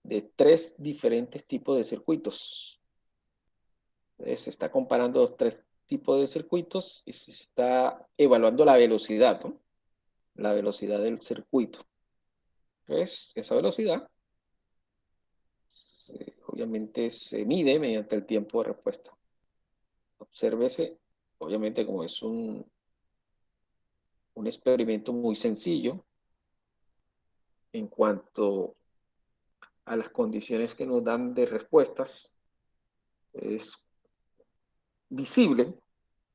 de 3 diferentes tipos de circuitos. Se está comparando los 3 tipos de circuitos y se está evaluando la velocidad, ¿no? La velocidad del circuito. Entonces, esa velocidad obviamente se mide mediante el tiempo de respuesta. Obsérvese, obviamente como es un experimento muy sencillo en cuanto a las condiciones que nos dan de respuestas, es visible,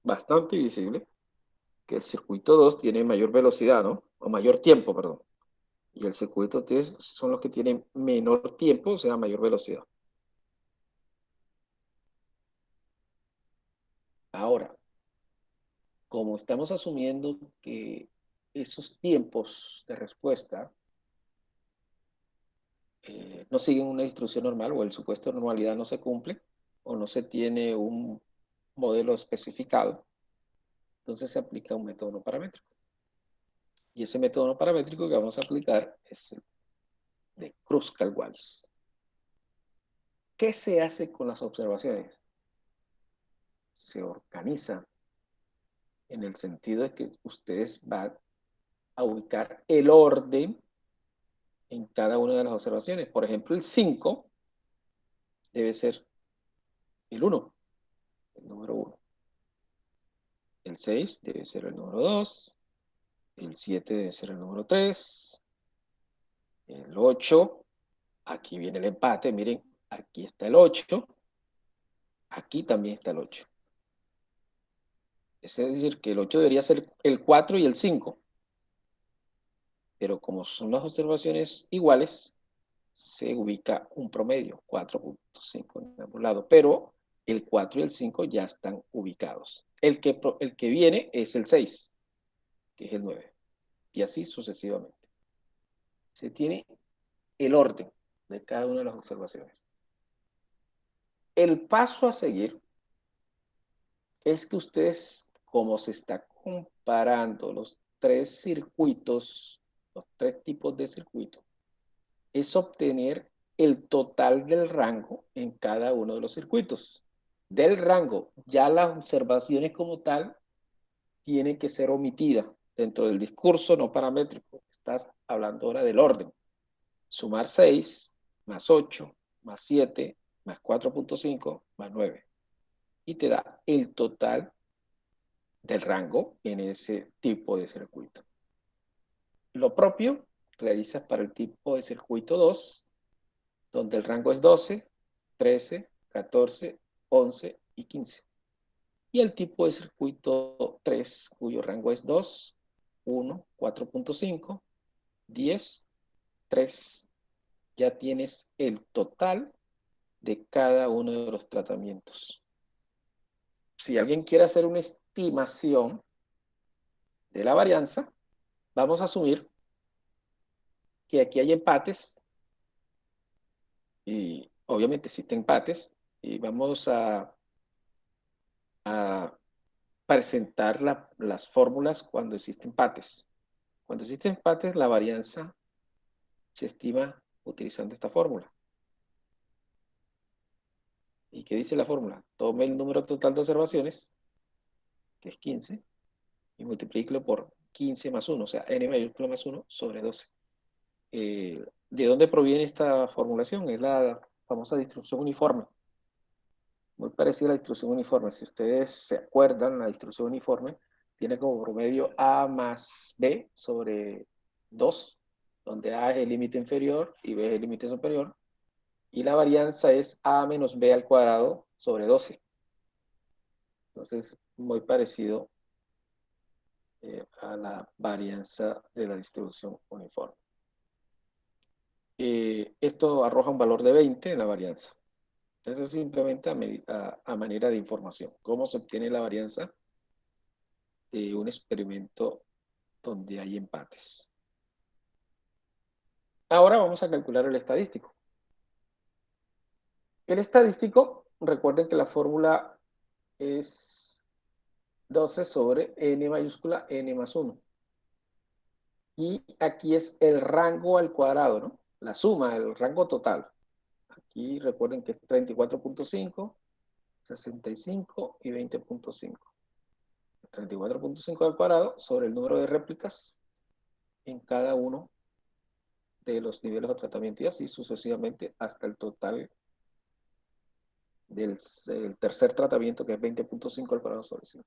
bastante visible, que el circuito 2 tiene mayor velocidad, ¿no? O mayor tiempo, perdón. Y el circuito 3 son los que tienen menor tiempo, o sea, mayor velocidad. Ahora, como estamos asumiendo que esos tiempos de respuesta no siguen una distribución normal o el supuesto de normalidad no se cumple o no se tiene un modelo especificado, entonces se aplica un método no paramétrico. Y ese método no paramétrico que vamos a aplicar es el de Kruskal-Wallis. ¿Qué se hace con las observaciones? Se organiza en el sentido de que ustedes van a ubicar el orden en cada una de las observaciones. Por ejemplo, el 5 debe ser el 1. El 6 debe ser el número 2. El 7 debe ser el número 3. El 8. Aquí viene el empate. Miren, aquí está el 8. Aquí también está el 8. Es decir, que el 8 debería ser el 4 y el 5. Pero como son las observaciones iguales, se ubica un promedio, 4.5 en ambos lados. Pero el 4 y el 5 ya están ubicados. El que viene es el 6, que es el 9. Y así sucesivamente. Se tiene el orden de cada una de las observaciones. El paso a seguir es que ustedes, como se está comparando los tres circuitos, los tres tipos de circuitos, es obtener el total del rango en cada uno de los circuitos. Del rango, ya las observaciones como tal tienen que ser omitidas dentro del discurso no paramétrico. Estás hablando ahora del orden. Sumar 6, más 8, más 7, más 4.5, más 9. Y te da el total del rango en ese tipo de circuito. Lo propio realizas para el tipo de circuito 2, donde el rango es 12, 13, 14, 11 y 15. Y el tipo de circuito 3, cuyo rango es 2, 1, 4.5, 10, 3. Ya tienes el total de cada uno de los tratamientos. Si alguien quiere hacer una estimación de la varianza, vamos a asumir que aquí hay empates y obviamente existen empates y vamos a presentar las fórmulas cuando existen empates. Cuando existen empates, la varianza se estima utilizando esta fórmula. ¿Y qué dice la fórmula? Tome el número total de observaciones, que es 15, y multiplíquelo por 15 más 1, o sea, n mayúscula más 1 sobre 12. ¿De dónde proviene esta formulación? Es la famosa distribución uniforme. Muy parecida a la distribución uniforme. Si ustedes se acuerdan, la distribución uniforme tiene como promedio A más B sobre 2, donde A es el límite inferior y B es el límite superior. Y la varianza es A menos B al cuadrado sobre 12. Entonces, muy parecido a la varianza de la distribución uniforme. Esto arroja un valor de 20 en la varianza. Eso es simplemente a manera de información. ¿Cómo se obtiene la varianza de un experimento donde hay empates? Ahora vamos a calcular el estadístico. El estadístico, recuerden que la fórmula es 12 sobre n mayúscula n más 1. Y aquí es el rango al cuadrado, ¿no? La suma, el rango total. Aquí recuerden que es 34.5, 65 y 20.5. 34.5 al cuadrado sobre el número de réplicas en cada uno de los niveles de tratamiento y así sucesivamente hasta el total del tercer tratamiento, que es 20.5 al cuadrado sobre 5.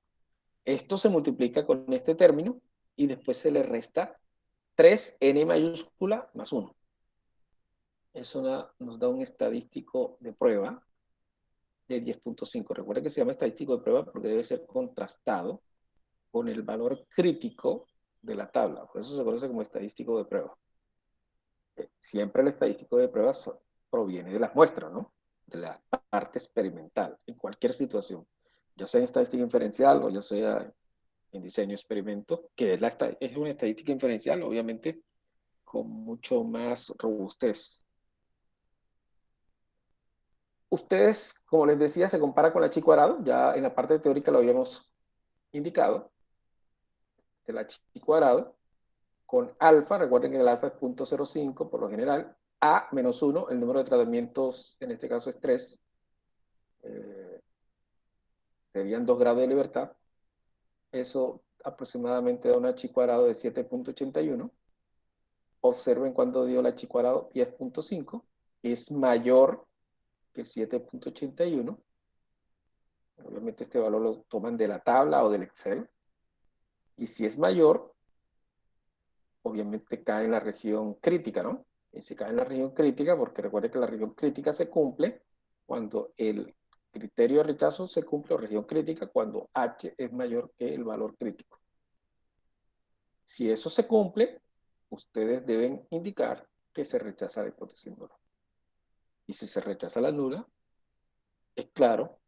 Esto se multiplica con este término y después se le resta 3n mayúscula más 1. Eso nos da un estadístico de prueba de 10.5. Recuerden que se llama estadístico de prueba porque debe ser contrastado con el valor crítico de la tabla. Por eso se conoce como estadístico de prueba. Siempre el estadístico de pruebas proviene de las muestras, ¿no? De la parte experimental, en cualquier situación. Ya sea en estadística inferencial o ya sea en diseño experimento, que es una estadística inferencial, obviamente, con mucho más robustez. Ustedes, como les decía, se compara con la chi cuadrado, ya en la parte teórica lo habíamos indicado, de la chi cuadrado, con alfa, recuerden que el alfa es 0.05 por lo general, a menos 1, el número de tratamientos en este caso es 3, serían 2 grados de libertad, eso aproximadamente da una chi cuadrado de 7.81. Observen cuando dio la chi cuadrado 10.5, es mayor que 7.81. Obviamente este valor lo toman de la tabla o del Excel, Y si es mayor, obviamente cae en la región crítica, ¿no? Y si cae en la región crítica, porque recuerde que la región crítica se cumple cuando el criterio de rechazo se cumple, o región crítica, cuando H es mayor que el valor crítico. Si eso se cumple, ustedes deben indicar que se rechaza la hipótesis nula. Y si se rechaza la nula, es claro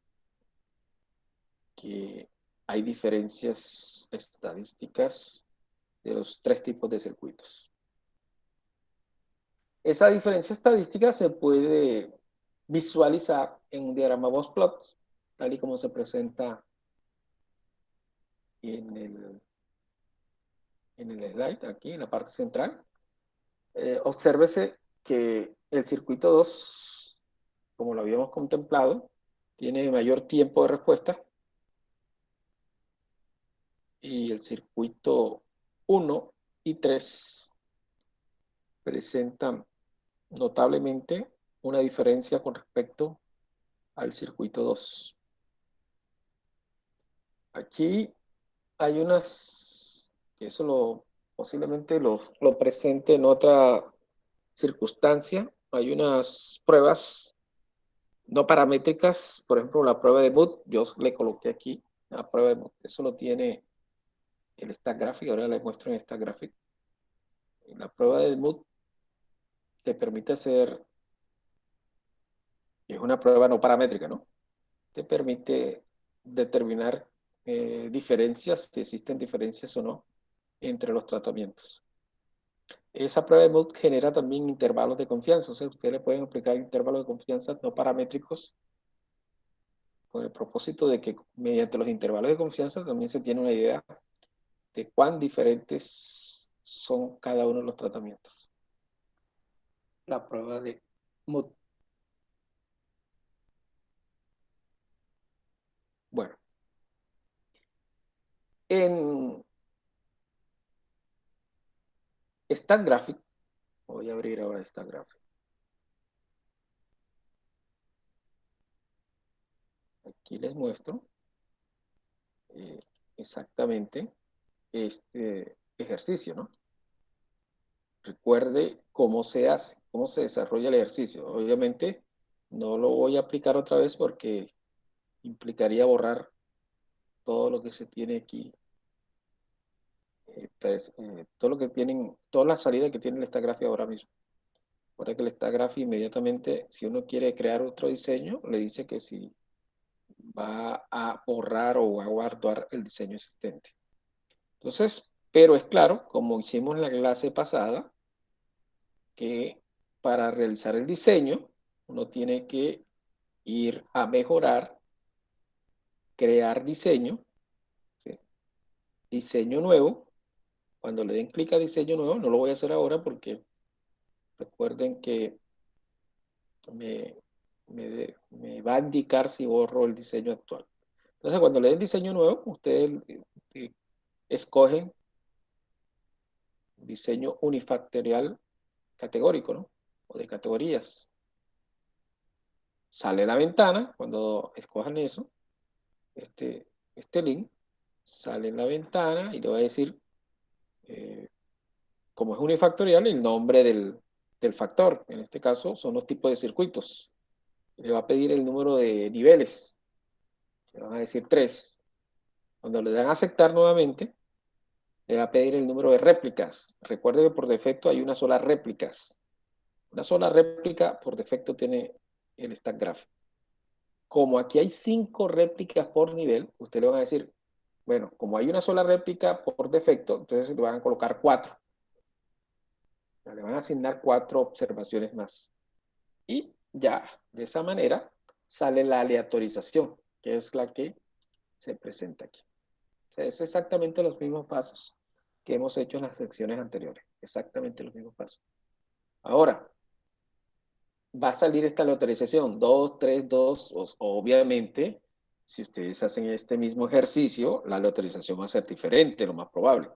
que hay diferencias estadísticas de los tres tipos de circuitos. Esa diferencia estadística se puede visualizar en un diagrama Box-Plot, tal y como se presenta en el slide, aquí en la parte central. Obsérvese que el circuito 2, como lo habíamos contemplado, tiene mayor tiempo de respuesta, y el circuito 1 y 3 presentan notablemente una diferencia con respecto al circuito 2. Aquí hay unas, que eso posiblemente lo presente en otra circunstancia. Hay unas pruebas no paramétricas, por ejemplo, la prueba de Mood, yo le coloqué aquí la prueba de Mood, eso lo tiene el Stack Graphic, ahora les muestro en Stack Graphic. La prueba de Mood te permite hacer, es una prueba no paramétrica, ¿no? Te permite determinar diferencias, si existen diferencias o no, entre los tratamientos. Esa prueba de Mood genera también intervalos de confianza, o sea, ustedes le pueden aplicar intervalos de confianza no paramétricos con el propósito de que mediante los intervalos de confianza también se tiene una idea de cuán diferentes son cada uno de los tratamientos. La prueba de Mood. Bueno, en Stack Graphic, voy a abrir ahora Stack Graphic. Aquí les muestro exactamente este ejercicio, ¿no? Recuerde cómo se hace, cómo se desarrolla el ejercicio. Obviamente no lo voy a aplicar otra vez porque implicaría borrar todo lo que se tiene aquí, todo lo que tienen, todas las salidas que tiene esta gráfica ahora mismo. Ahora que esta gráfica inmediatamente, si uno quiere crear otro diseño, le dice que si va a borrar o a guardar el diseño existente. Entonces, pero es claro, como hicimos en la clase pasada, que para realizar el diseño, uno tiene que ir a mejorar, crear diseño, ¿sí? Diseño nuevo. Cuando le den clic a diseño nuevo, no lo voy a hacer ahora porque recuerden que me, me va a indicar si borro el diseño actual. Entonces, cuando le den diseño nuevo, ustedes escogen diseño unifactorial categórico, ¿no? O de categorías. Sale la ventana, cuando escojan eso, este link, sale en la ventana y le va a decir, como es unifactorial, el nombre del factor. En este caso son los tipos de circuitos. Le va a pedir el número de niveles. Le van a decir 3. Cuando le dan a aceptar nuevamente, le va a pedir el número de réplicas. Recuerde que por defecto hay una sola réplicas. Una sola réplica por defecto tiene el Stack Graphic. Como aquí hay 5 réplicas por nivel, usted le van a decir, bueno, como hay una sola réplica por defecto, entonces le van a colocar 4. Le van a asignar 4 observaciones más. Y ya, de esa manera, sale la aleatorización, que es la que se presenta aquí. O sea, es exactamente los mismos pasos que hemos hecho en las secciones anteriores. Exactamente los mismos pasos. Ahora, va a salir esta aleatorización, 2, 3, 2, obviamente, si ustedes hacen este mismo ejercicio, la aleatorización va a ser diferente, lo más probable.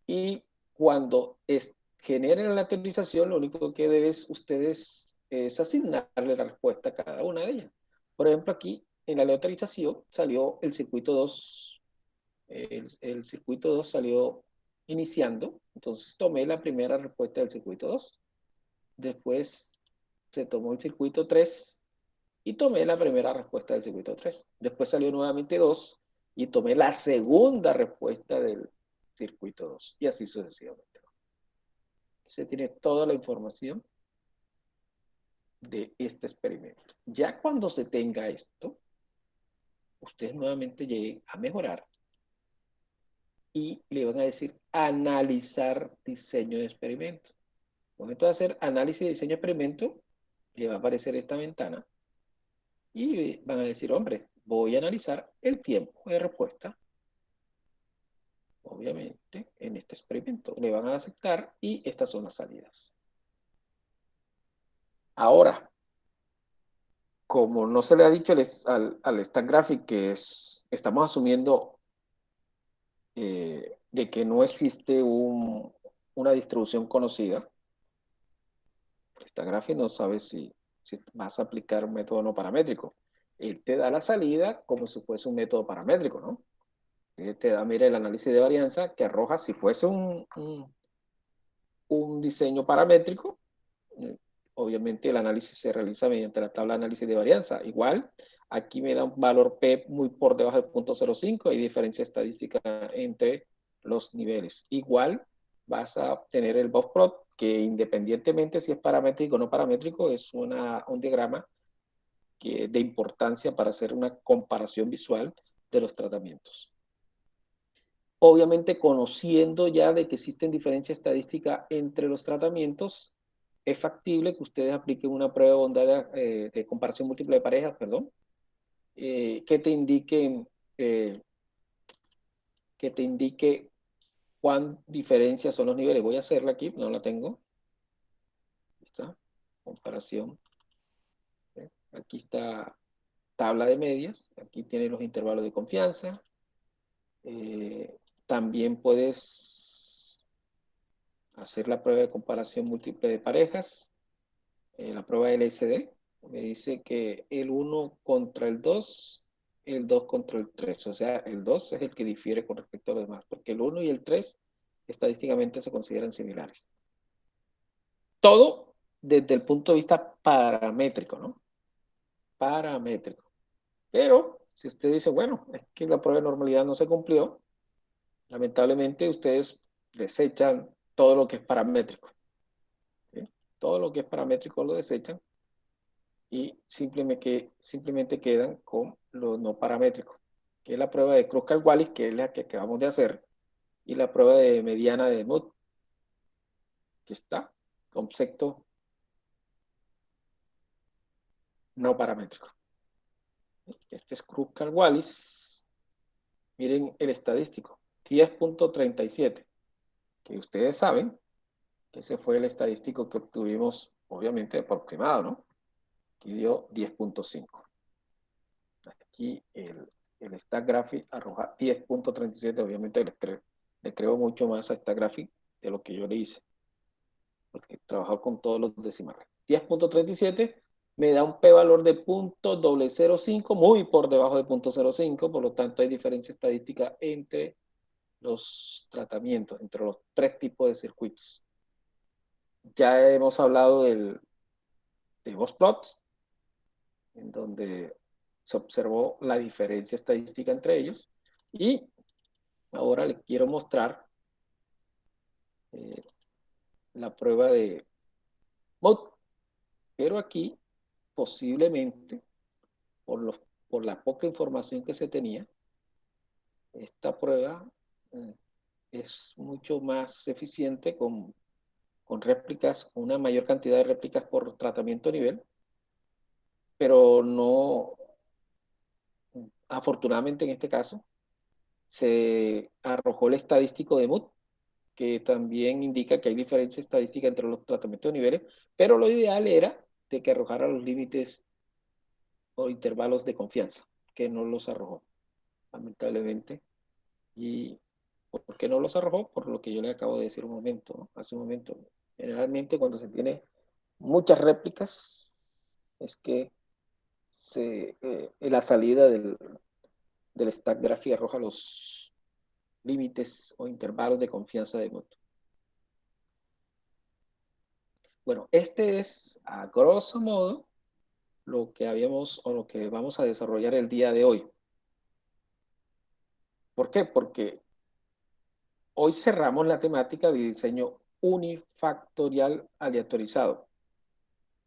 Y cuando generen la aleatorización, lo único que deben ustedes es asignarle la respuesta a cada una de ellas. Por ejemplo, aquí en la aleatorización salió el circuito 2 el circuito 2 salió iniciando, entonces tomé la primera respuesta del circuito 2. Después se tomó el circuito 3 y tomé la primera respuesta del circuito 3. Después salió nuevamente 2 y tomé la segunda respuesta del circuito 2. Y así sucesivamente. Se tiene toda la información de este experimento. Ya cuando se tenga esto, ustedes nuevamente lleguen a mejorar y le van a decir analizar diseño de experimento. Al momento de hacer análisis de diseño de experimento, le va a aparecer esta ventana y van a decir, hombre, voy a analizar el tiempo de respuesta, obviamente, en este experimento. Le van a aceptar y estas son las salidas. Ahora, como no se le ha dicho al Stack Graphic que estamos asumiendo de que no existe una distribución conocida, el Stack Graphic no sabe si vas a aplicar un método no paramétrico. Él te da la salida como si fuese un método paramétrico, ¿no? Te da, mira, el análisis de varianza que arroja si fuese un diseño paramétrico. Obviamente el análisis se realiza mediante la tabla de análisis de varianza. Igual, aquí me da un valor P muy por debajo de 0.05, hay diferencia estadística entre los niveles. Igual, vas a tener el box plot, que independientemente si es paramétrico o no paramétrico, es un diagrama de importancia para hacer una comparación visual de los tratamientos. Obviamente, conociendo ya de que existen diferencias estadísticas entre los tratamientos, es factible que ustedes apliquen una prueba de bondad de comparación múltiple de parejas, perdón, que te indique cuán diferencias son los niveles. Voy a hacerla aquí, no la tengo. Aquí está, comparación. Aquí está tabla de medias, aquí tiene los intervalos de confianza. También puedes hacer la prueba de comparación múltiple de parejas, la prueba LSD. Me dice que el 1 contra el 2 contra el 3. O sea, el 2 es el que difiere con respecto a los demás, porque el 1 y el 3 estadísticamente se consideran similares. Todo desde el punto de vista paramétrico, ¿no? Paramétrico. Pero si usted dice, bueno, es que la prueba de normalidad no se cumplió, lamentablemente ustedes desechan todo lo que es paramétrico. ¿Sí? Todo lo que es paramétrico lo desechan y simplemente quedan con lo no paramétrico, que es la prueba de Kruskal-Wallis, que es la que acabamos de hacer, y la prueba de mediana de Mood, que está, concepto no paramétrico. Este es Kruskal-Wallis. Miren el estadístico, 10.37, que ustedes saben que ese fue el estadístico que obtuvimos, obviamente aproximado, ¿no? Aquí dio 10.5. Aquí el Stack Graphic arroja 10.37. Obviamente le creo mucho más a Stack Graphic de lo que yo le hice, porque he trabajado con todos los decimales. 10.37 me da un p-valor de 0.005, muy por debajo de 0.05, por lo tanto hay diferencia estadística entre los tratamientos, entre los tres tipos de circuitos. Ya hemos hablado de box plots, en donde se observó la diferencia estadística entre ellos, y ahora les quiero mostrar la prueba de Mood, pero aquí posiblemente por la poca información que se tenía, esta prueba es mucho más eficiente con réplicas, una mayor cantidad de réplicas por tratamiento nivel, pero no, afortunadamente en este caso, se arrojó el estadístico de Mood, que también indica que hay diferencia estadística entre los tratamientos de niveles, pero lo ideal era de que arrojara los límites o intervalos de confianza, que no los arrojó, lamentablemente. ¿Y por qué no los arrojó? Por lo que yo le acabo de decir un momento, ¿no? Hace un momento. Generalmente cuando se tiene muchas réplicas, es que la salida del Stack Graphic arroja límites o intervalos de confianza de mutuo. Bueno, este es a grosso modo lo que habíamos o lo que vamos a desarrollar el día de hoy. ¿Por qué? Porque hoy cerramos la temática de diseño unifactorial aleatorizado,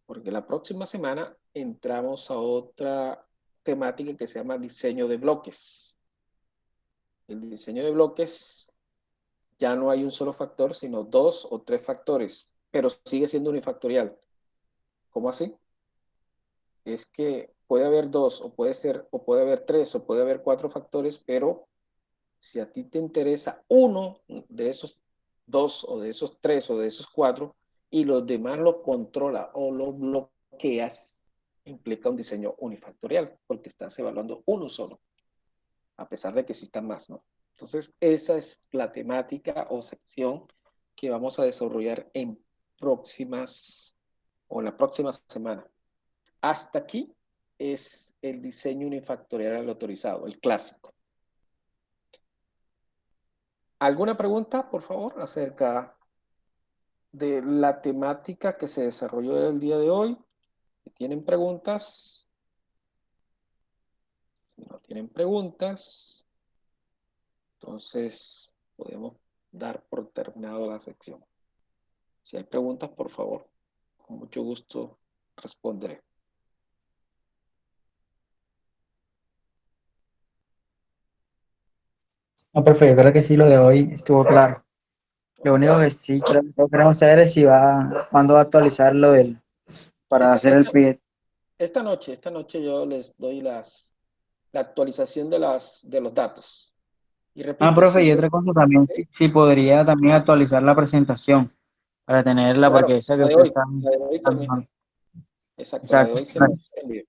porque la próxima semana entramos a otra temática que se llama diseño de bloques. El diseño de bloques ya no hay un solo factor, sino 2 o 3 factores, pero sigue siendo unifactorial. ¿Cómo así? Es que puede haber 2, o puede haber 3, o puede haber 4 factores, pero si a ti te interesa uno de esos 2 o de esos 3 o de esos 4 y los demás lo controla o lo bloqueas, implica un diseño unifactorial porque estás evaluando uno solo, a pesar de que existan más, ¿no? Entonces, esa es la temática o sección que vamos a desarrollar en próximas o la próxima semana. Hasta aquí es el diseño unifactorial autorizado, el clásico. ¿Alguna pregunta, por favor, acerca de la temática que se desarrolló el día de hoy? Si tienen preguntas, si no tienen preguntas, entonces podemos dar por terminado la sección. Si hay preguntas, por favor, con mucho gusto responderé. No, profe, yo creo que sí, lo de hoy estuvo claro. Lo único que sí queremos saber es si cuándo va a actualizar lo del, para hacer el PID. Esta noche yo les doy la actualización de los datos. Y repito, Profe, si y otra cosa también, si podría también actualizar la presentación para tenerla, claro, porque esa que la de usted hoy, está... la de hoy también. Exacto, la de Exacto. hoy se las envío.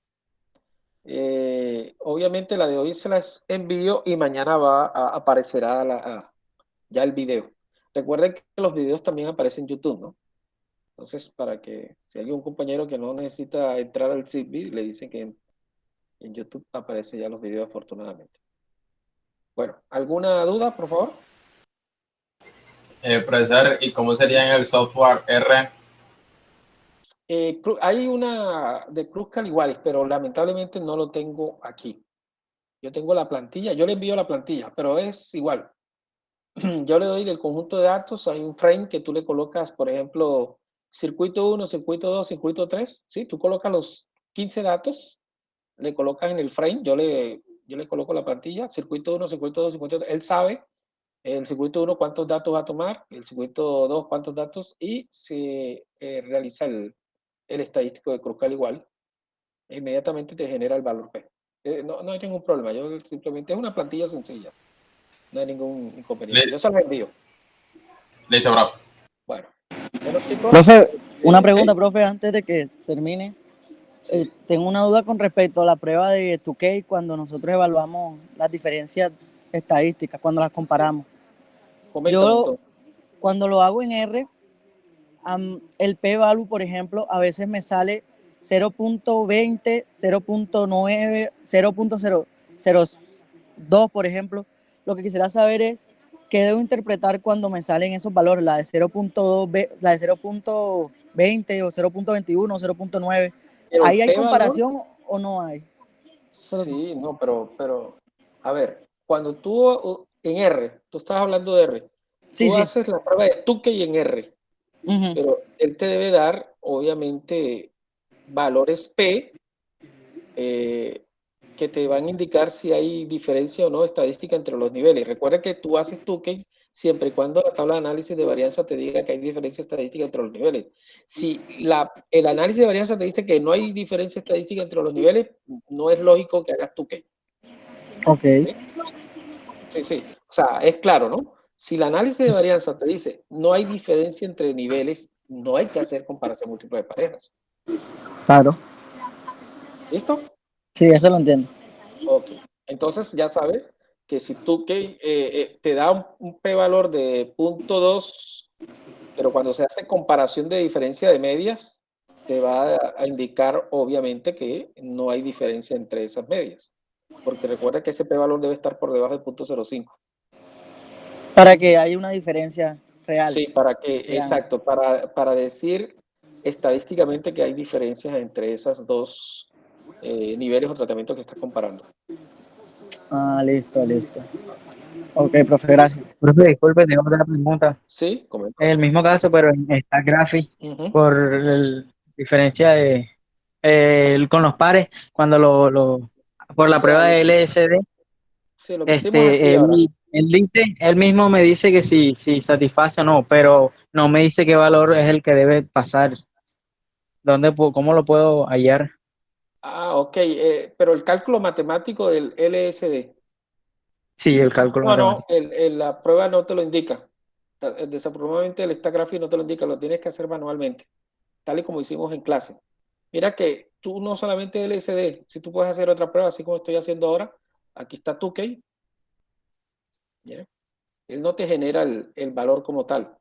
Obviamente la de hoy se las envío y mañana aparecerá ya el video. Recuerden que los videos también aparecen en YouTube, ¿no? Entonces, para que si hay un compañero que no necesita entrar al Zigbee, le dicen que en YouTube aparecen ya los videos afortunadamente. Bueno, ¿alguna duda, por favor? Profesor, ¿y cómo sería en el software R? Hay una de Cruz Caliguaris, pero lamentablemente no lo tengo aquí. Yo tengo la plantilla, yo le envío la plantilla, pero es igual. Yo le doy del conjunto de datos, hay un frame que tú le colocas, por ejemplo, circuito 1, circuito 2, circuito 3, ¿sí? Tú colocas los 15 datos, le colocas en el frame, yo le coloco la plantilla, circuito 1, circuito 2, circuito 3, él sabe el circuito 1 cuántos datos va a tomar, el circuito 2 cuántos datos, y se realiza el estadístico de Kruskal igual, e inmediatamente te genera el valor P. No hay ningún problema, yo simplemente es una plantilla sencilla, no hay ningún inconveniente. Yo se lo envío. Listo, bro. Bueno, chicos. Profe, una pregunta, ¿sí? profe, antes de que termine. Sí. Tengo una duda con respecto a la prueba de Tukey cuando nosotros evaluamos las diferencias estadísticas, cuando las comparamos. Coméntame Yo, entonces. cuando lo hago en R, el p-value, por ejemplo, a veces me sale 0.20, 0.9, 0.002, por ejemplo. Lo que quisiera saber es qué debo interpretar cuando me salen esos valores, la de 0.2, la de 0.20 o 0.21 o 0.9. Pero el ¿Ahí hay p-valor, comparación o no hay? sí, no, pero, a ver, cuando tú en R, tú estás hablando de R, Sí, tú sí. haces la prueba de Tukey en R, Uh-huh. pero él te debe dar, obviamente, valores P que te van a indicar si hay diferencia o no estadística entre los niveles. Recuerda que tú haces Tukey siempre y cuando la tabla de análisis de varianza te diga que hay diferencia estadística entre los niveles. Si el análisis de varianza te dice que no hay diferencia estadística entre los niveles, no es lógico que hagas Tukey. Ok. ¿Sí? Sí, sí. O sea, es claro, ¿no? Si el análisis de varianza te dice no hay diferencia entre niveles, no hay que hacer comparación múltiple de parejas. Claro. ¿Listo? Sí, eso lo entiendo. Ok. Entonces ya sabes que si tú te da un p-valor de 0.2, pero cuando se hace comparación de diferencia de medias, te va a indicar obviamente que no hay diferencia entre esas medias. Porque recuerda que ese p-valor debe estar por debajo de 0.05. Para que haya una diferencia real. Sí, para que, Digamos. exacto, para decir estadísticamente que hay diferencias entre esas dos niveles o tratamientos que estás comparando. Ah, listo, listo. Ok, profe, gracias. Profe, disculpe, tengo otra pregunta. Sí, comenta. Es el mismo caso, pero en esta gráfica, Ujú. por diferencia de con los pares, cuando por O la sea, prueba de LSD, sí, lo que hicimos aquí ahora. él mismo me dice que si satisface o no, pero no me dice qué valor es el que debe pasar. ¿Cómo lo puedo hallar? Ah, ok, pero el cálculo matemático del LSD. Sí, el cálculo No, no, matemático. la prueba no te lo indica. Desafortunadamente el Instagraphy no te lo indica, lo tienes que hacer manualmente, tal y como hicimos en clase. Mira que tú no solamente LSD, si tú puedes hacer otra prueba, así como estoy haciendo ahora, aquí está 2K, ¿ya? Él no te genera el valor como tal.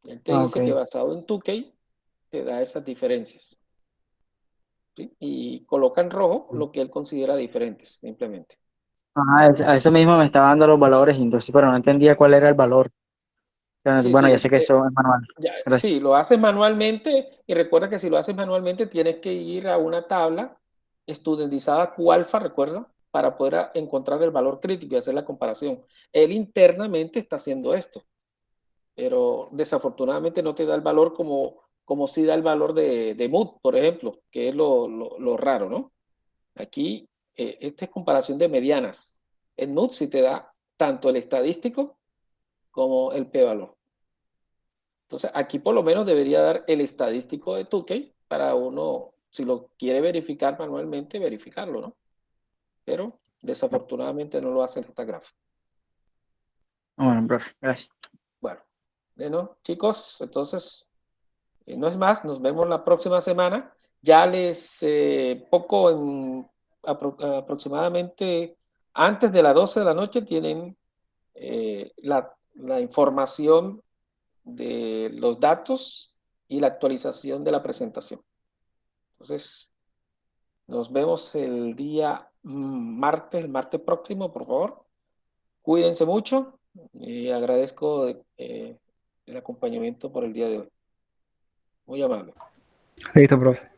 Él te Ah, dice que ok. basado en 2K te da esas diferencias, ¿sí? Y coloca en rojo lo que él considera diferentes, simplemente. Ajá, a eso mismo me estaba dando los valores, entonces, pero no entendía cuál era el valor. Entonces, Sí, bueno, ya sí, sé que eso es manual. sí, Gracias. lo haces manualmente y recuerda que si lo haces manualmente tienes que ir a una tabla estudiantizada Q-alfa, recuerda, para poder encontrar el valor crítico y hacer la comparación. Él internamente está haciendo esto, pero desafortunadamente no te da el valor como sí da el valor de Mood, por ejemplo, que es lo raro, ¿no? Aquí, esta es comparación de medianas. En Mood sí te da tanto el estadístico como el p-valor. Entonces, aquí por lo menos debería dar el estadístico de Tukey para uno, si lo quiere verificar manualmente, verificarlo, ¿no? Pero desafortunadamente no lo hace en esta gráfica. Bueno, profe, gracias. Bueno, chicos, entonces, no es más, nos vemos la próxima semana. Ya poco aproximadamente antes de las 12 de la noche tienen la información de los datos y la actualización de la presentación. Entonces, nos vemos el día martes, el martes próximo, por favor. Cuídense mucho y agradezco el acompañamiento por el día de hoy. Muy amable. Listo, profe.